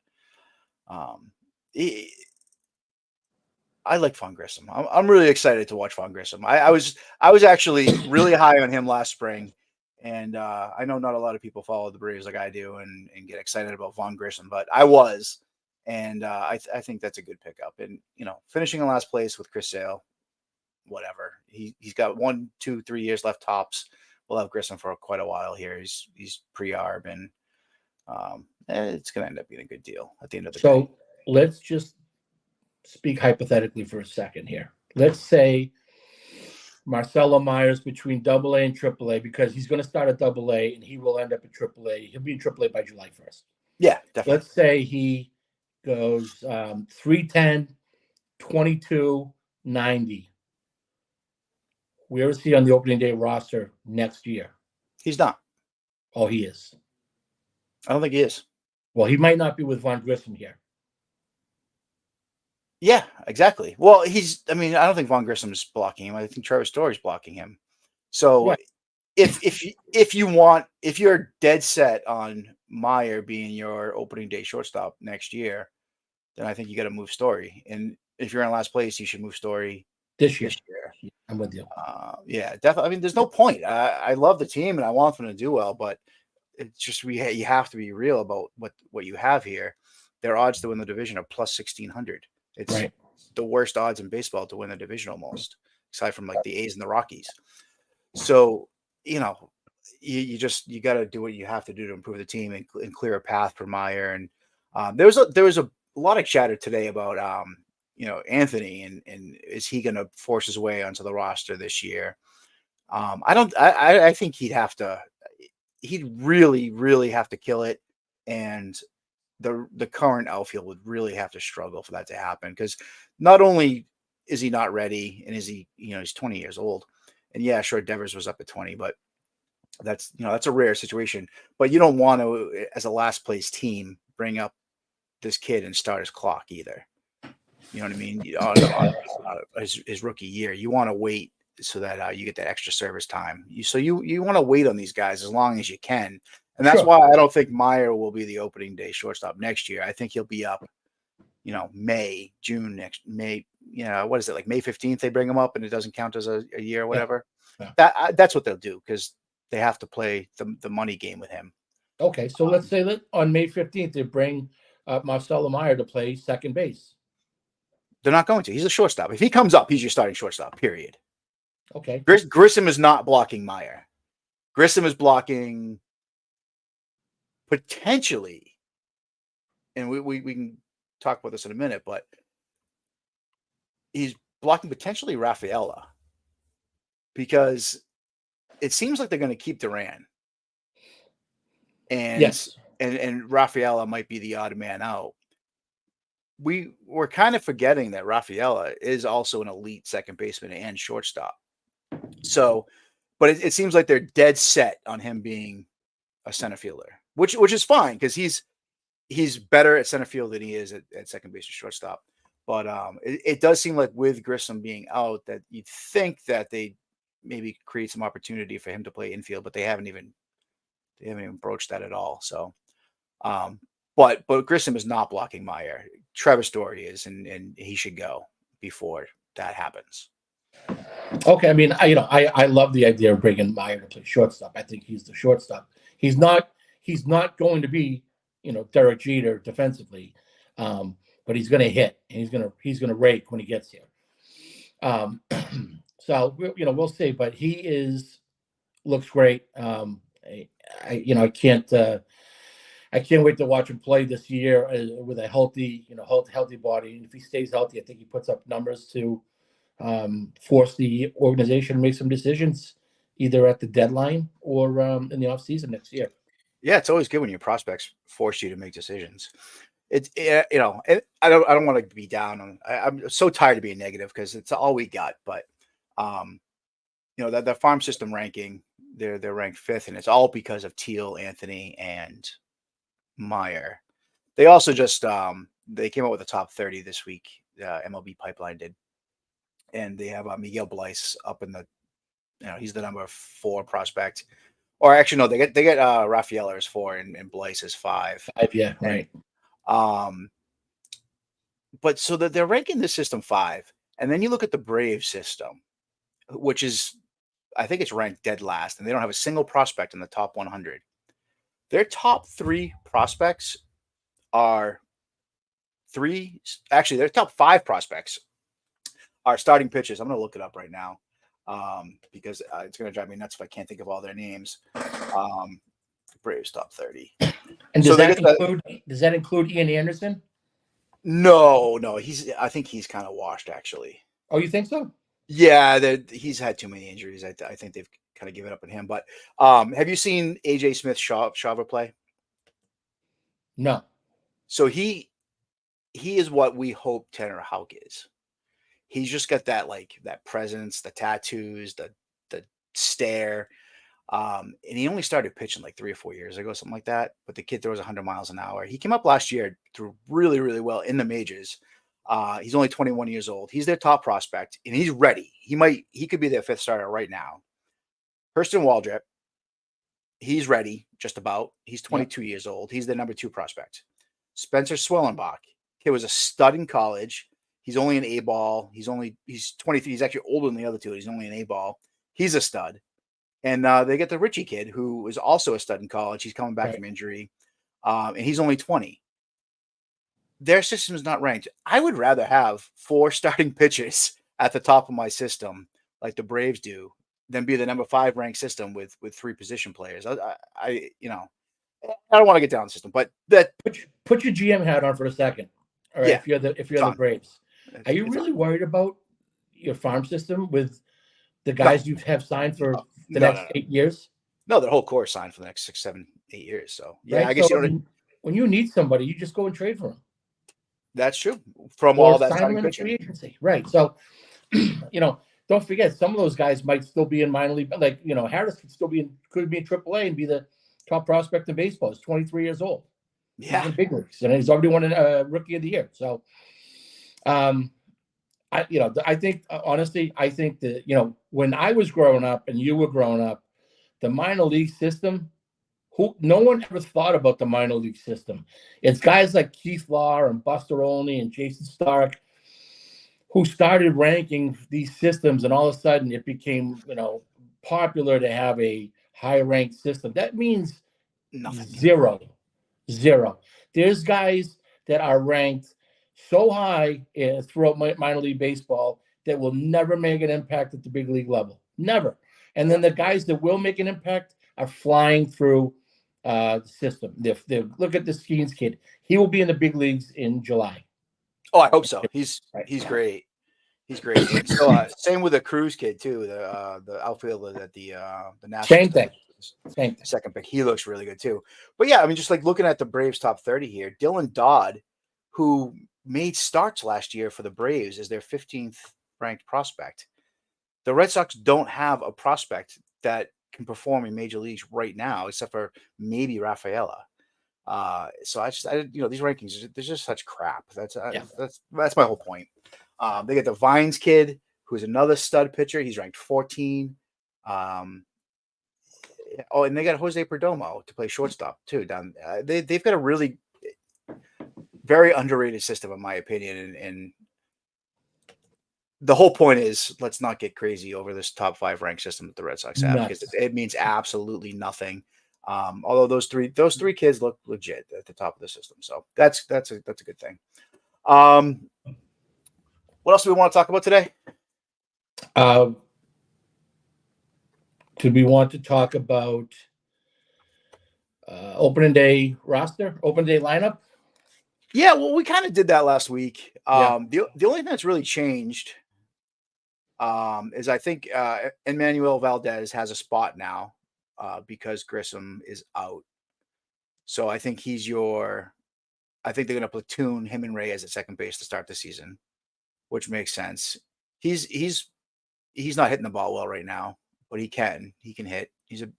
I like Von Grissom. I'm really excited to watch Von Grissom. I was actually really high on him last spring, and I know not a lot of people follow the Braves like I do and get excited about Von Grissom, but I was, and I think that's a good pickup. And finishing in last place with Chris Sale, whatever. He's got 1, 2, 3 years left tops. We'll have Grissom for quite a while here. He's pre-arb, and it's going to end up being a good deal at the end of the day. So let's just speak hypothetically for a second here. Let's say Marcelo Myers between AA and AAA, because he's going to start at AA and he will end up at AAA. He'll be in AAA by July 1st. Yeah, definitely. Let's say he goes 310, 22, 90. Where is he on the opening day roster next year? He's not. Oh, he is. I don't think he is. Well, he might not be with Von Grissom here. Yeah, exactly. Well, I don't think Von Grissom's blocking him. I think Trevor Story's blocking him. So right. if you're dead set on Meyer being your opening day shortstop next year, then I think you got to move Story. And if you're in last place, you should move Story this year. I'm with you. Yeah, definitely. I mean, there's no point. I love the team and I want them to do well, but it's just you have to be real about what you have here. their odds to win the division are plus 1,600. It's Right. the worst odds in baseball to win the division almost, aside from like the A's and the Rockies. So, you know, you got to do what you have to do to improve the team and clear a path for Meyer. And there was a lot of chatter today about Anthony and is he going to force his way onto the roster this year? I don't. I think he'd really really have to kill it, and the current outfield would really have to struggle for that to happen, because not only is he not ready, and is he, he's 20 years old, and yeah, sure, Devers was up at 20, but that's a rare situation. But you don't want to, as a last place team, bring up this kid and start his clock either. You know what I mean? On his rookie year, you want to wait so that you get that extra service time. You want to wait on these guys as long as you can, and that's why I don't think Meyer will be the opening day shortstop next year. I think he'll be up, May, June next May. What is it, like May 15th? They bring him up, and it doesn't count as a year or whatever. Yeah. That's what they'll do, because they have to play the money game with him. Okay, so let's say that on May 15th they bring Marcelo Meyer to play second base. They're not going to. He's a shortstop. If he comes up, he's your starting shortstop, period. Okay. Grissom is not blocking Meyer. Grissom is blocking potentially, and we can talk about this in a minute, but he's blocking potentially Rafaela, because it seems like they're going to keep Duran. And yes. and Rafaela might be the odd man out. We're kind of forgetting that Rafaela is also an elite second baseman and shortstop. So, but it seems like they're dead set on him being a center fielder, which is fine, because he's better at center field than he is at second base or shortstop. But it does seem like with Grissom being out, that you'd think that they maybe create some opportunity for him to play infield, but they haven't even broached that at all. So, but Grissom is not blocking Meyer. Trevor Story is, and he should go before that happens. Okay, I mean, I love the idea of bringing Meyer to play shortstop. I think he's the shortstop. He's not going to be, Derek Jeter defensively, but he's going to hit, and he's going to rake when he gets here. So we'll see, but he looks great. I can't wait to watch him play this year with a healthy body. And if he stays healthy, I think he puts up numbers to force the organization to make some decisions, either at the deadline or in the offseason next year. Yeah, it's always good when your prospects force you to make decisions. It's and I don't want to be down on. I'm so tired of being negative, because it's all we got. But that farm system ranking, they're ranked 5th, and it's all because of Teal, Anthony, and Meyer. They also just they came out with the top 30 this week. MLB Pipeline did, and they have Miguel Bleis up in the, he's the number 4 prospect. Or actually, no, they get Rafaela as 4 and Bleis as 5. 5, yeah, right. But so that they're ranking this system 5, and then you look at the Braves system, which is, I think it's ranked dead last, and they don't have a single prospect in the top 100. Their top 3 prospects are their top 5 prospects are starting pitchers. I'm going to look it up right now, because it's going to drive me nuts if I can't think of all their names. Braves top 30. And does that include Ian Anderson? No, I think he's kind of washed, actually. Oh, you think so? Yeah, he's had too many injuries. I think they've kind of given up on him. But have you seen AJ Smith-Shawver play? No. So he is what we hope Tanner Houck is. He's just got that presence, the tattoos, the stare. And he only started pitching like 3 or 4 years ago, something like that. But the kid throws 100 miles an hour. He came up last year, threw really, really well in the majors. He's only 21 years old. He's their top prospect, and he's ready. He could be their 5th starter right now. Hurston Waldrep, he's ready, just about. He's 22 years old. He's the number 2 prospect. Spencer Swellenbach, he was a stud in college. He's only an A-ball. He's 23. He's actually older than the other 2. He's only an A-ball. He's a stud. And they get the Richie kid, who is also a stud in college. He's coming back from injury, and he's only 20. their system is not ranked. I would rather have 4 starting pitchers at the top of my system, like the Braves do, than be the number 5 ranked system with 3 position players. I I don't want to get down the system, but that put your GM hat on for a second. All right, yeah, if you're the Braves, are you really worried about your farm system with the guys you have signed for the next 8 years? No, their whole core is signed for the next 6, 7, 8 years. So yeah, right? I guess so, you don't. When you need somebody, you just go and trade for them. That's true. From Or all that sign them in the free agency, right? So, don't forget some of those guys might still be in minor league. Like Harris could be in AAA and be the top prospect in baseball. He's 23 years old. Yeah, he's in big leagues, and he's already won a Rookie of the Year. So, I think honestly, I think that when I was growing up and you were growing up, the minor league system. No one ever thought about the minor league system. It's guys like Keith Law and Buster Olney and Jason Stark who started ranking these systems, and all of a sudden it became, popular to have a high-ranked system. That means nothing. Zero. There's guys that are ranked so high throughout minor league baseball that will never make an impact at the big league level. Never. And then the guys that will make an impact are flying through the system. Look at the Skeens kid. He will be in the big leagues in July. Oh, I hope so. He's great. He's great. And so same with the Cruz kid too. The outfielder that the Nationals. Same thing. Second pick. He looks really good too. But yeah, I mean, just like looking at the Braves top 30 here, Dylan Dodd, who made starts last year for the Braves, is their 15th ranked prospect. The Red Sox don't have a prospect that can perform in major leagues right now, except for maybe Rafaela. So these rankings, there's just such crap. That's my whole point. They get the Vines kid, who's another stud pitcher. He's ranked 14. And they got Jose Perdomo to play shortstop too. They've got a really very underrated system, in my opinion. And the whole point is, let's not get crazy over this top 5 ranked system that the Red Sox have, because it means absolutely nothing. Although those three kids look legit at the top of the system, so that's a good thing. What else do we want to talk about today? Do we want to talk about opening day roster, opening day lineup? Yeah, well, we kind of did that last week. The only thing that's really changed is I think Emmanuel Valdez has a spot now because Grissom is out. So I think they're going to platoon him and Reyes at second base to start the season, which makes sense. He's not hitting the ball well right now, but he can hit.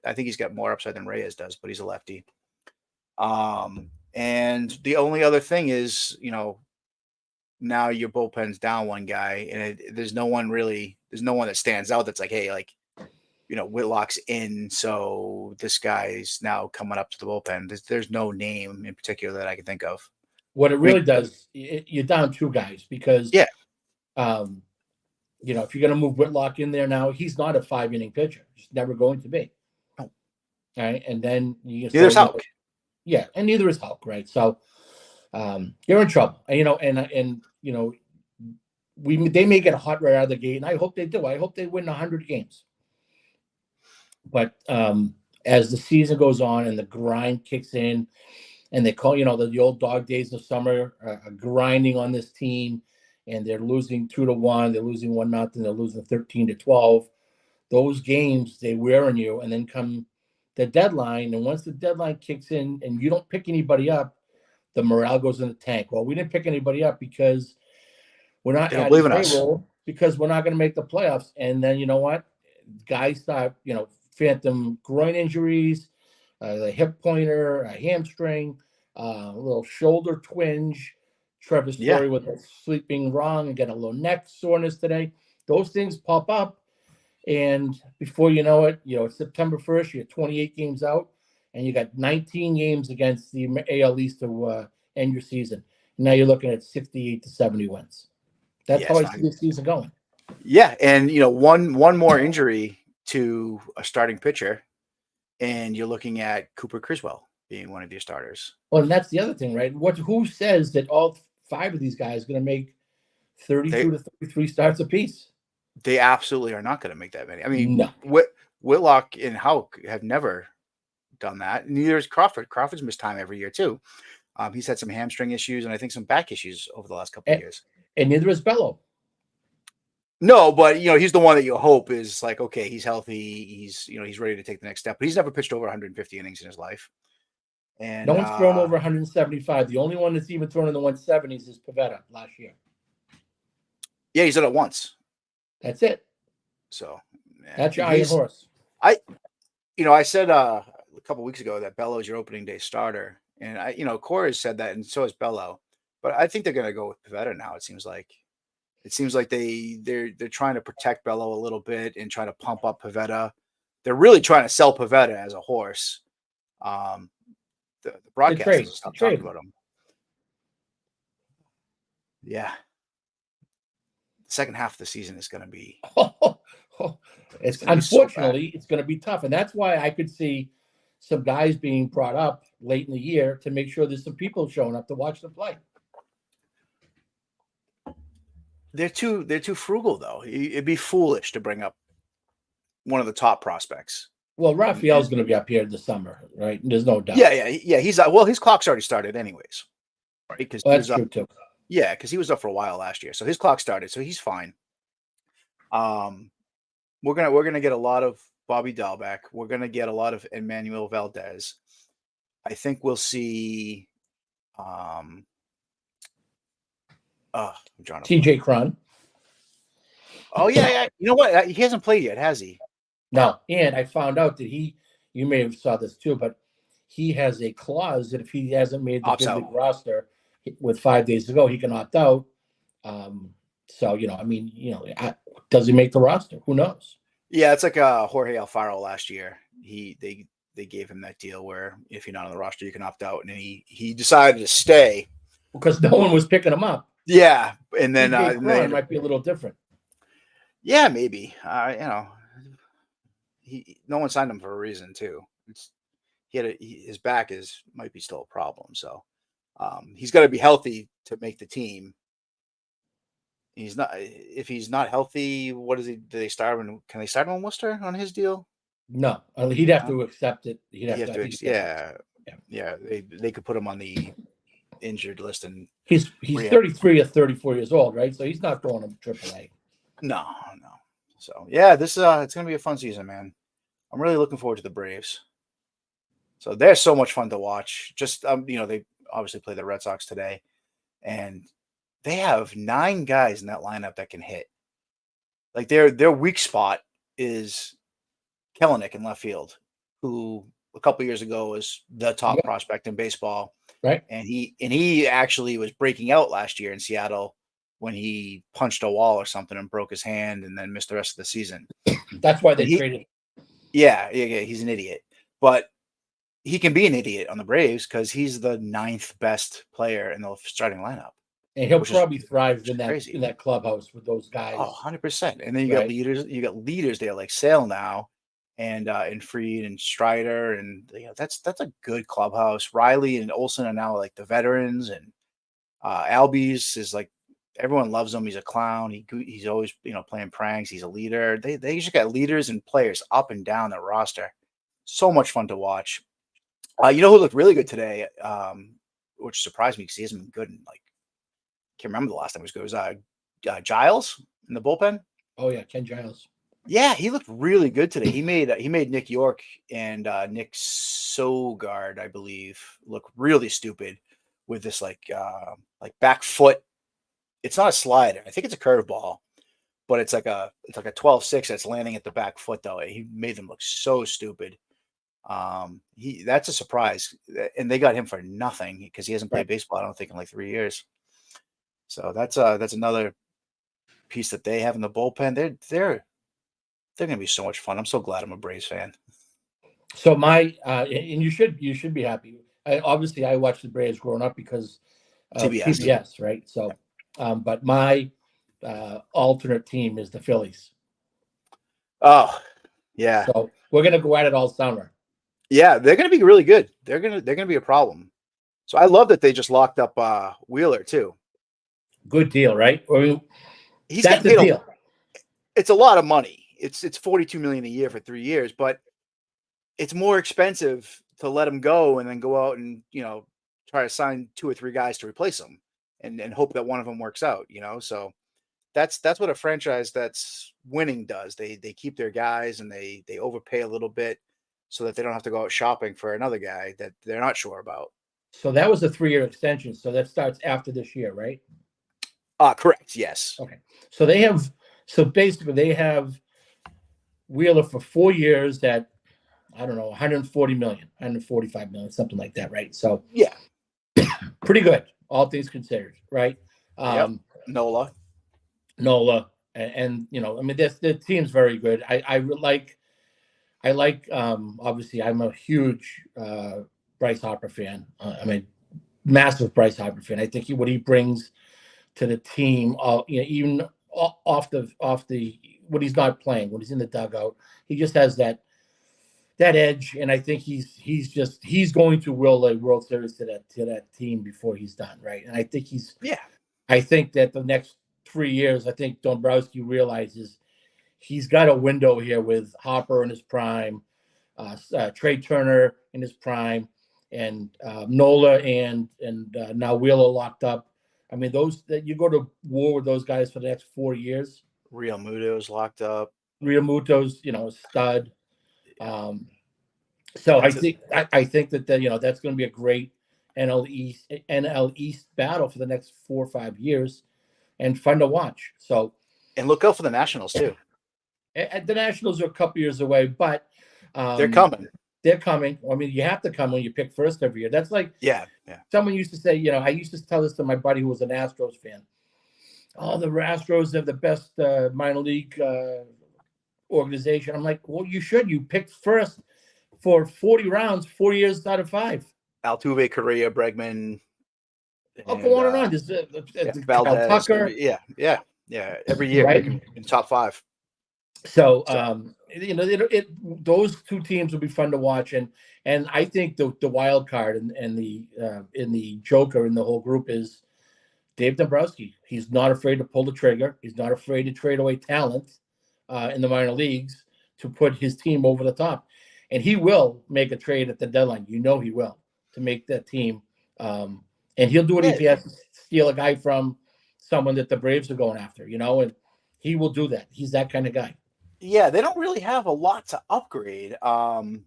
I think he's got more upside than Reyes does, but he's a lefty. And the only other thing is, now your bullpen's down one guy, and there's no one that stands out that's like, hey, like, Whitlock's in, so this guy's now coming up to the bullpen. There's no name in particular that I can think of. What it really does, you're down 2 guys because, if you're going to move Whitlock in there now, he's not a 5-inning pitcher. He's never going to be. Oh. All right, and then neither's Houck. Yeah, and neither is Houck, right? So you're in trouble. And they may get hot right out of the gate, and I hope they do. I hope they win 100 games. But as the season goes on and the grind kicks in, and they call, the old dog days of summer are grinding on this team, and they're losing 2-1, they're losing 1-0, they're losing 13-12. Those games, they wear on you, and then come the deadline. And once the deadline kicks in and you don't pick anybody up, the morale goes in the tank. Well, we didn't pick anybody up because we're not adding payroll, because we're not going to make the playoffs. And then you know what? Guys start, phantom groin injuries, the hip pointer, a hamstring, a little shoulder twinge. Trevor Story with sleeping wrong and get a little neck soreness today. Those things pop up. And before you know it, it's September 1st, you're 28 games out, and you got 19 games against the AL East to end your season. Now you're looking at 68 to 70 wins. That's how I see the season going. Yeah, and one more injury to a starting pitcher, and you're looking at Cooper Criswell being one of your starters. Well, and that's the other thing, right? Who says that all 5 of these guys going to make 32 to 33 starts apiece. They absolutely are not going to make that many. I mean, No. Whitlock and Houck have never done that. Neither is Crawford. Crawford's missed time every year too. He's had some hamstring issues and I think some back issues over the last couple of years. And neither is Bello. No, but he's the one that you hope is like, okay, he's healthy. He's ready to take the next step. But he's never pitched over 150 innings in his life. And no one's thrown over 175. The only one that's even thrown in the 170s is Pivetta last year. Yeah, he's done it once. That's it. So that's your iron horse. I said a couple of weeks ago that Bello is your opening day starter, and Cora has said that, and so has Bello. But I think they're going to go with Pivetta now. It seems like they're trying to protect Bello a little bit and trying to pump up Pivetta. They're really trying to sell Pivetta as a horse. The broadcasters will stop talking about him. Yeah. The second half of the season is going to be. It's unfortunately, it's going to be tough. And that's why I could see some guys being brought up late in the year to make sure there's some people showing up to watch them play. They're too frugal, though. It'd be foolish to bring up one of the top prospects. Well, Raphael's going to be up here this summer, right? There's no doubt. Yeah. He's his clock's already started, anyways. Right? Because that's true too. Yeah, because he was up for a while last year, so his clock started, so he's fine. We're gonna get a lot of Bobby Dahlbeck. We're gonna get a lot of Emmanuel Valdez. I think we'll see. TJ Cron. Oh yeah. You know what? He hasn't played yet, has he? No, and I found out that you may have saw this too, but he has a clause that if he hasn't made the big league roster with 5 days to go, he can opt out. So, does he make the roster? Who knows? Yeah, it's like Jorge Alfaro last year. They gave him that deal where if you're not on the roster, you can opt out, and he decided to stay because no one was picking him up. Yeah, and then it might be a little different. Yeah, maybe. No one signed him for a reason too. His back might be still a problem, so he's got to be healthy to make the team. He's not. If he's not healthy, what is he? Do they start him? Can they start him on Worcester on his deal? No, he'd have to accept it. He'd have to. Yeah. They could put him on the injured list, and he's 33 or 34 years old, right? So he's not going to AAA. No. So yeah, this it's gonna be a fun season, man. I'm really looking forward to the Braves. So they're so much fun to watch. Just they obviously play the Red Sox today, and they have 9 guys in that lineup that can hit. Like their weak spot is Kelenic in left field, who a couple years ago was the top prospect in baseball. Right. And he actually was breaking out last year in Seattle when he punched a wall or something and broke his hand and then missed the rest of the season. That's why they traded. Yeah, he's an idiot. But he can be an idiot on the Braves because he's the 9th best player in the starting lineup. And he'll probably thrive in that clubhouse with those guys. Oh, 100%. And then you got leaders. You got leaders there like Sale now, and Fried and Strider, and that's a good clubhouse. Riley and Olsen are now like the veterans, and Albies is like everyone loves him. He's a clown. He's always playing pranks. He's a leader. They just got leaders and players up and down the roster. So much fun to watch. Who looked really good today, which surprised me because he hasn't been good in can't remember the last time he was good. It was Giles in the bullpen. Oh yeah, Ken Giles. Yeah, he looked really good today. He made Nick York and Nick Sogard, I believe, look really stupid with this like back foot. It's not a slider. I think it's a curveball, but it's like a 12-6 that's landing at the back foot though. He made them look so stupid. That's a surprise, and they got him for nothing because he hasn't played baseball, I don't think, in like 3 years. So that's another piece that they have in the bullpen. They're going to be so much fun. I'm so glad I'm a Braves fan. So and you should be happy. Obviously, I watched the Braves growing up because of TBS, right? So, but my alternate team is the Phillies. Oh, yeah. So we're going to go at it all summer. Yeah, they're going to be really good. They're going to be a problem. So I love that they just locked up Wheeler too. Good deal, right? I mean, He's that's getting a paid deal. it's a lot of money. It's $42 million a year for 3 years, but it's more expensive to let him go and then go out and try to sign 2 or 3 guys to replace him, and hope that one of them works out. So that's what a franchise that's winning does. They keep their guys and they overpay a little bit so that they don't have to go out shopping for another guy that they're not sure about. So that was a 3-year extension. So that starts after this year, right? Correct. Yes. Okay. So they have. So basically, they have Wheeler for 4 years at, I don't know, 140 million, 145 million, something like that, right? So Yeah. pretty good, all things considered, right? Yep. Nola. Nola, and I mean, the team's very good. I like. Obviously, I'm a huge Bryce Harper fan. I mean, massive Bryce Harper fan. I think what he brings to the team, even off the when he's not playing, when he's in the dugout, he just has that edge, and I think he's going to will a World Series to that team before he's done, right? And I think I think that the next 3 years, I think Dombrowski realizes he's got a window here with Hopper in his prime, Trey Turner in his prime, and Nola and now Wheeler locked up. I mean, those that you go to war with those guys for the next 4 years. Real Muto's locked up. Real Muto's, a stud. So I think that that's going to be a great NL East battle for the next 4 or 5 years, and fun to watch. So, and look out for the Nationals too. The Nationals are a couple years away, but they're coming. They're coming. I mean, you have to come when you pick first every year. That's like someone used to say. I used to tell this to my buddy who was an Astros fan. Oh, the Astros have the best minor league organization. I'm like, well, you should. You picked first for 40 rounds, 4 years out of 5. Altuve, Correa, Bregman. I'll go on and on. There's Valdez, Tucker. Yeah. Every year, right? in top 5. So, those 2 teams will be fun to watch, and I think the wild card and the joker in the whole group is Dave Dombrowski. He's not afraid to pull the trigger. He's not afraid to trade away talent in the minor leagues to put his team over the top. And he will make a trade at the deadline. He will, to make that team. And he'll do it if he has to steal a guy from someone that the Braves are going after, and he will do that. He's that kind of guy. Yeah, they don't really have a lot to upgrade. I mean,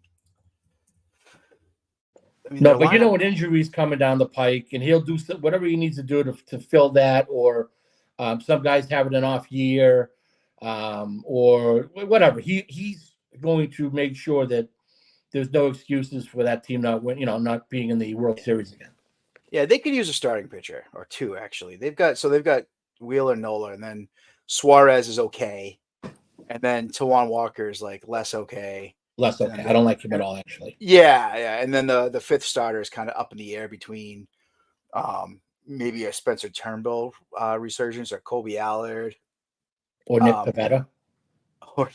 no, but an injury's coming down the pike, and he'll do whatever he needs to do to fill that, or some guys having an off year, or whatever. He's going to make sure that there's no excuses for that team not being in the World Series again. Yeah, they could use a starting pitcher or 2 actually. They've got Wheeler, Nola, and then Suarez is okay, and then Tawan Walker is like less okay. I don't like him at all, actually. Yeah, and then the 5th starter is kind of up in the air between maybe a Spencer Turnbull resurgence or Kobe Allard or Nick Pivetta. Or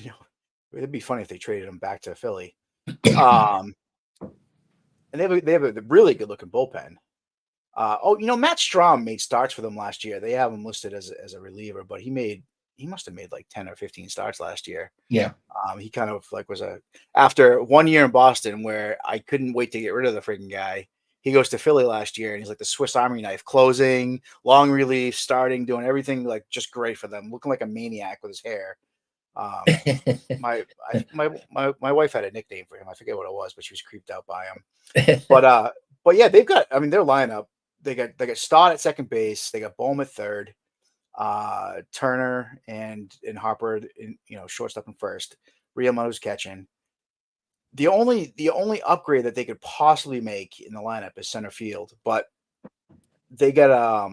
it'd be funny if they traded him back to Philly. And they have a really good looking bullpen. Matt Strom made starts for them last year. They have him listed as a reliever, but he must have made like 10 or 15 starts last year. Yeah. He kind of like was after 1 year in Boston where I couldn't wait to get rid of the freaking guy. He goes to Philly last year and he's like the Swiss Army knife, closing, long relief, starting, doing everything like just great for them, looking like a maniac with his hair. My wife had a nickname for him. I forget what it was, but she was creeped out by him. But yeah, they've got. I mean, their lineup. They got Stott at second base. They got Bohm at third. Turner and Harper, shortstop and first. Realmuto's catching. The only upgrade that they could possibly make in the lineup is center field, but they got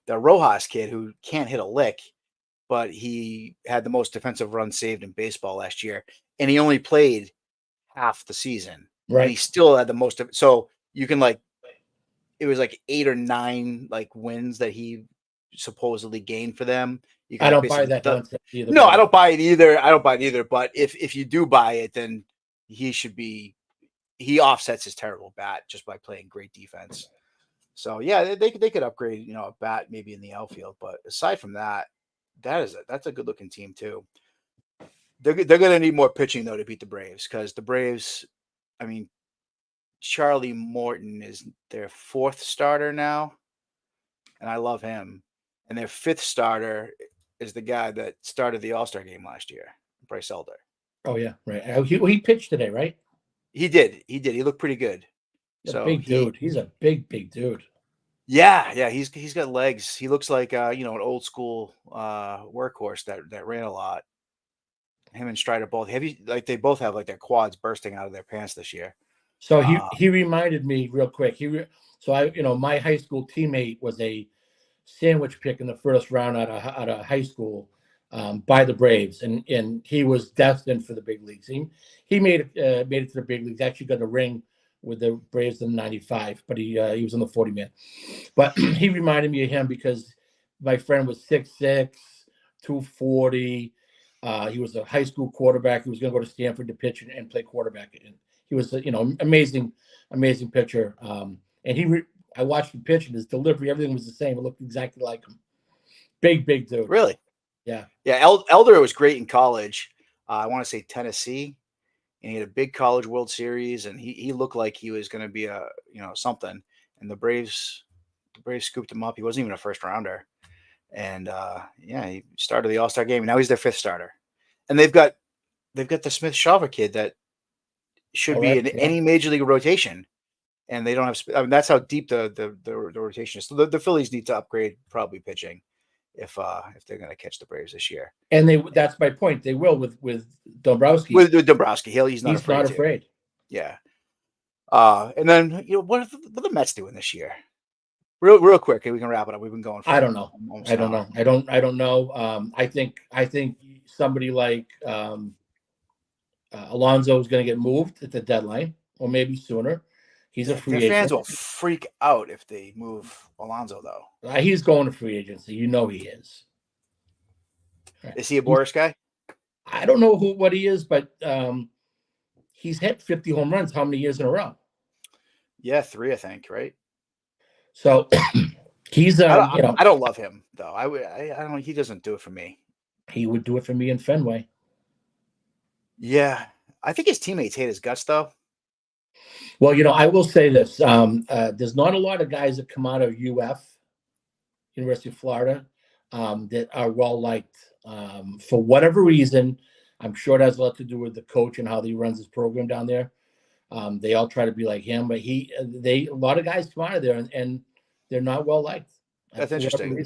the Rojas kid who can't hit a lick, but he had the most defensive runs saved in baseball last year, and he only played half the season. Right. And he still had the most of. So you can it was like 8 or 9 wins that he supposedly gained for them. I don't buy that concept either. No, I don't buy it either. But if you do buy it, then he offsets his terrible bat just by playing great defense. So yeah, they could upgrade, a bat maybe in the outfield, but aside from that, that's a good looking team too. They're going to need more pitching though to beat the Braves because the Braves, I mean, Charlie Morton is their fourth starter now, and I love him. And their fifth starter is the guy that started the All-Star game last year, Bryce Elder. Oh yeah, right. He pitched today, right? He did. He looked pretty good. A So big dude. He's a big dude. yeah, he's got legs. He looks like an old school workhorse that ran a lot. Him and Strider both they both have like their quads bursting out of their pants this year. So he reminded me real quick. My high school teammate was a sandwich pick in the first round out of high school by the Braves, and he was destined for the big leagues. He made it to the big leagues. Actually got a ring with the Braves in '95, but he was on the 40-man. But he reminded me of him because my friend was 6'6", 240. He was a high school quarterback. He was going to go to Stanford to pitch and play quarterback. And he was, amazing pitcher. And I watched him pitch, and his delivery, everything was the same. It looked exactly like him. Big dude. Really? Yeah. Yeah. Elder was great in college. I want to say Tennessee, and he had a big college World Series, and he looked like he was going to be something. And the Braves scooped him up. He wasn't even a first rounder. And he started the All-Star game. And now he's their fifth starter. And they've got the Smith Shawver kid that should be in any major league rotation. And they don't have. I mean, that's how deep the rotation is. So the Phillies need to upgrade probably pitching if they're going to catch the Braves this year. And that's my point. They will with Dombrowski. With Dombrowski, he's not afraid. Yeah. And then what are the Mets doing this year? Real quick, and we can wrap it up. We've been going. I don't know. I don't know. I think somebody like Alonso is going to get moved at the deadline, or maybe sooner. He's a free agent. Fans will freak out if they move Alonso, though. He's going to free agency. He is. Is he a Boris guy? I don't know what he is, but he's hit 50 home runs how many years in a row? Yeah, 3, I think, right? So he's I don't love him though. I don't. He doesn't do it for me. He would do it for me in Fenway. Yeah, I think his teammates hate his guts though. Well, I will say this: there's not a lot of guys that come out of University of Florida, that are well liked. For whatever reason, I'm sure it has a lot to do with the coach and how he runs his program down there. They all try to be like him, but a lot of guys come out of there and they're not well liked. That's interesting.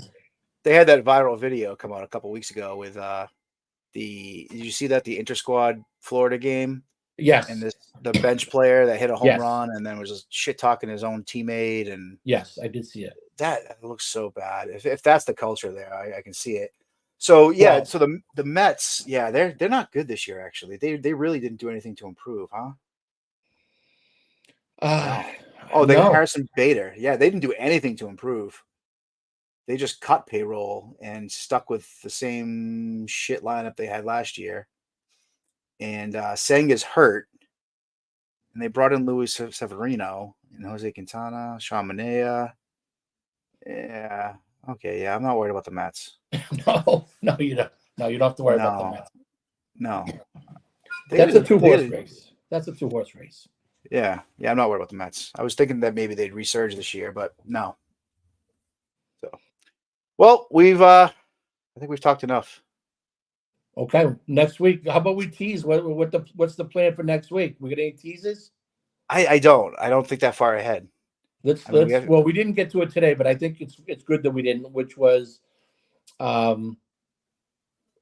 They had that viral video come out a couple weeks ago with did you see that, the inter-squad Florida game? Yes. And the bench player that hit a home run and then was just shit talking his own teammate. And yes, I did see it. That looks so bad. If that's the culture there, I can see it. So yeah, so the Mets, yeah, they're not good this year. Actually, they really didn't do anything to improve, huh? They got Harrison Bader. Yeah, they didn't do anything to improve. They just cut payroll and stuck with the same shit lineup they had last year. And Senga's hurt, and they brought in Luis Severino and Jose Quintana, Sean Manaea. Yeah. Okay. Yeah, I'm not worried about the Mets. No, you don't. No, you don't have to worry about the Mets. No. That's a two-horse race. That's a two-horse race. Yeah, I'm not worried about the Mets. I was thinking that maybe they'd resurge this year, but no. So, well, I think we've talked enough. Okay, next week, how about we tease? What's the plan for next week? We got any teases? I don't think that far ahead. Well, we didn't get to it today, but I think it's good that we didn't, which was season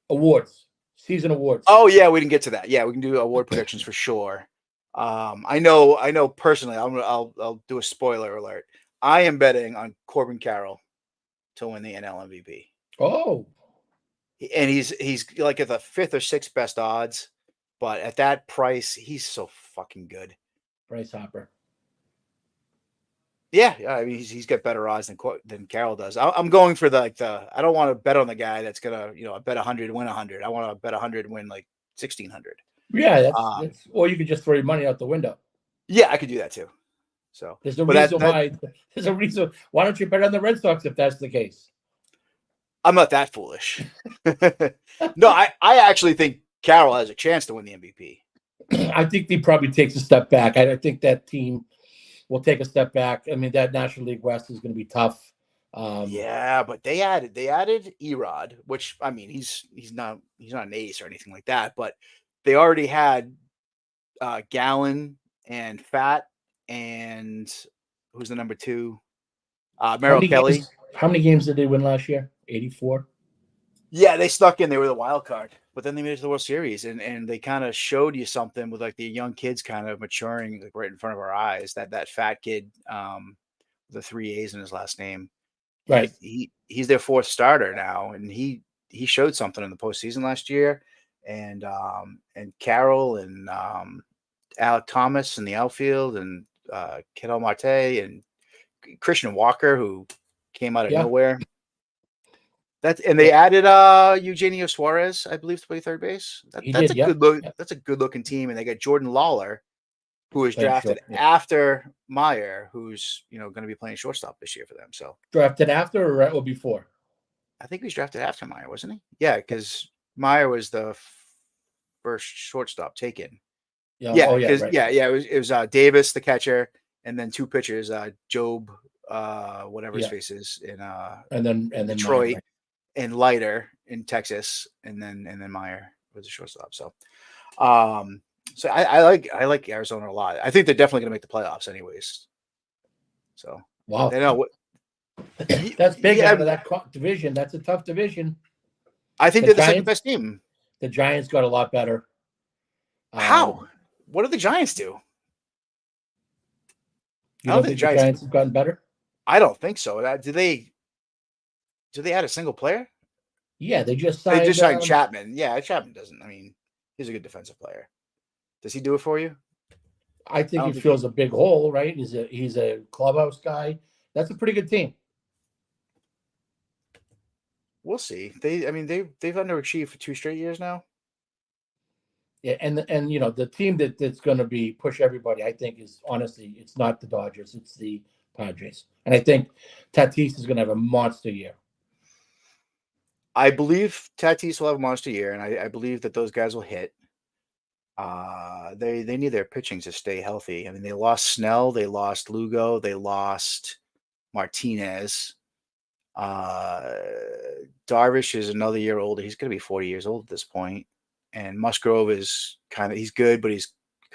awards. Oh yeah, we didn't get to that. Yeah, we can do award predictions for sure. I know personally, I'll do a spoiler alert. I am betting on Corbin Carroll to win the NL MVP. Oh. And he's like at the 5th or 6th best odds, but at that price, he's so fucking good. Bryce Harper. Yeah, I mean he's got better odds than Carroll does. I'm going for I don't want to bet on the guy that's gonna bet 100 win 100. I want to bet 100 win like 1,600. Yeah, that's or you could just throw your money out the window. Yeah, I could do that too. So There's a but reason that why. There's a reason. Why don't you bet on the Red Sox if that's the case? I'm not that foolish. No, I actually think Carroll has a chance to win the MVP. I think he probably takes a step back. I think that team will take a step back. I mean, that National League West is going to be tough. Yeah, but they added Erod, which I mean he's not an ace or anything like that, but they already had Gallon and Fat and who's the number two? How Merrill many Kelly. games? How many games did they win last year? 84. Yeah, they stuck in. They were the wild card, but then they made it to the World Series, and they kind of showed you something with like the young kids kind of maturing like right in front of our eyes. That fat kid, the three A's in his last name. Right. He's their fourth starter now, and he showed something in the postseason last year, and Carroll and Alec Thomas in the outfield, and Ketel Marte and Christian Walker, who came out of Yeah. nowhere. And they added Eugenio Suarez, I believe, to play third base. That's a good look. Yeah. That's a good looking team, and they got Jordan Lawler, who was Playing drafted short, yeah. after Meyer, who's going to be playing shortstop this year for them. So Drafted after or before? I think he was drafted after Meyer, wasn't he? Yeah, because Meyer was the first shortstop taken. Yeah. Yeah, Oh yeah. because Right. it was Davis the catcher, and then two pitchers, Job, whatever his Yeah. face is, in And then Detroit, Meyer, right. and Leiter in Texas, and then Meyer was a shortstop. So, so I like Arizona a lot. I think they're definitely going to make the playoffs, anyways. So Wow. they know what. That's big Yeah, out of that division. That's a tough division. I think they're the second best team. The Giants got a lot better. How? What did the Giants do? You don't think the Giants have gotten better? I don't think so. Did they add a single player? Yeah, they just signed. They just signed Chapman. Yeah, Chapman doesn't. I mean, he's a good defensive player. Does he do it for you? I think he fills a big hole, right? He's a clubhouse guy. That's a pretty good team. We'll see. They've underachieved for 2 straight years now. Yeah, and the team that's going to be push everybody, I think, is honestly, it's not the Dodgers, it's the Padres, and I think Tatis is going to have a monster year. I believe Tatis will have a monster year, and I believe that those guys will hit. They need their pitching to stay healthy. I mean, they lost Snell, they lost Lugo, they lost Martinez. Darvish is another year older. He's going to be 40 years old at this point. And Musgrove is he's good, but he's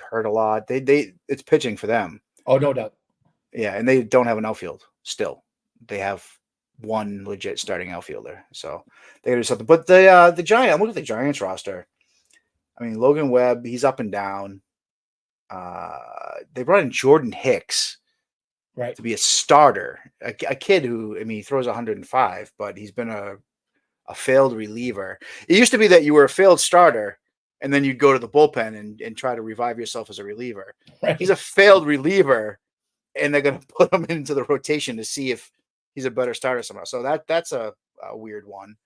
hurt a lot. It's pitching for them. Oh, no doubt. Yeah, and they don't have an outfield still. They have one legit starting outfielder, so they gotta do something. But the Giants, I'm looking at the Giants roster. I mean, Logan Webb, he's up and down. They brought in Jordan Hicks, right, to be a starter, a kid who, I mean, he throws 105, but he's been a failed reliever. It used to be that you were a failed starter, and then you'd go to the bullpen and try to revive yourself as a reliever. Right. He's a failed reliever, and they're going to put him into the rotation to see if he's a better starter somehow. So that's a weird one.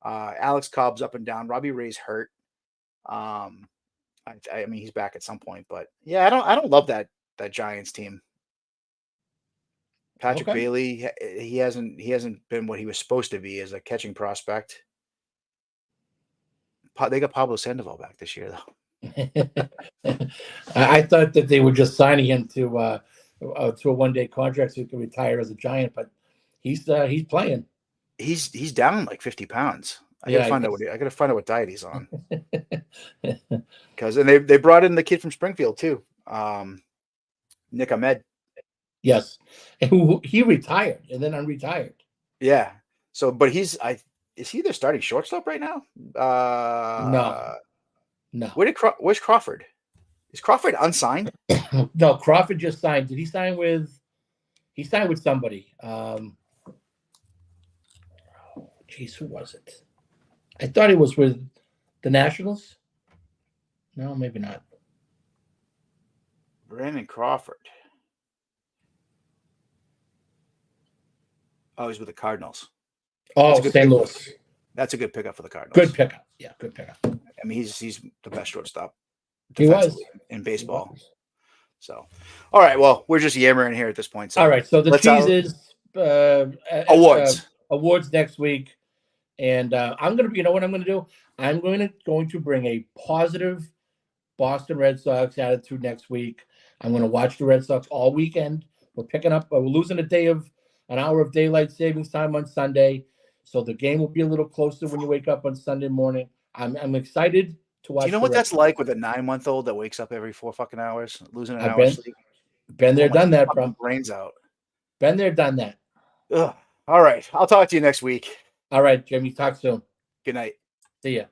Alex Cobb's up and down. Robbie Ray's hurt. I mean, he's back at some point, but yeah, I don't love that Giants team. Patrick Bailey, he hasn't been what he was supposed to be as a catching prospect. They got Pablo Sandoval back this year, though. I thought that they were just signing him to a one-day contract so he could retire as a Giant, but he's playing. He's down like 50 pounds. I gotta find out what diet he's on. Because they brought in the kid from Springfield too, Nick Ahmed. Yes, who he retired and then unretired. Yeah. So, but is he their starting shortstop right now? No. Where's Crawford? Is Crawford unsigned? No, Crawford just signed. Did he sign with? He signed with somebody. Geez, who was it? I thought he was with the Nationals. No, maybe not. Brandon Crawford. Oh, he's with the Cardinals. Oh, St. Louis. That's a good pickup for the Cardinals. Good pickup. Yeah, good pickup. I mean, he's the best shortstop he was in baseball. So, all right. Well, we're just yammering here at this point. So All right. So the tease is awards. awards next week. And I'm going to, you know what I'm going to do? I'm going to bring a positive Boston Red Sox attitude next week. I'm going to watch the Red Sox all weekend. We're losing an hour of daylight savings time on Sunday. So the game will be a little closer when you wake up on Sunday morning. I'm excited to watch. Do you know what that's like with a 9-month-old that wakes up every 4 fucking hours, losing an hour of sleep? Been there, done that, bro. Brains out. Been there, done that. Ugh. All right. I'll talk to you next week. All right, Jimmy. Talk soon. Good night. See ya.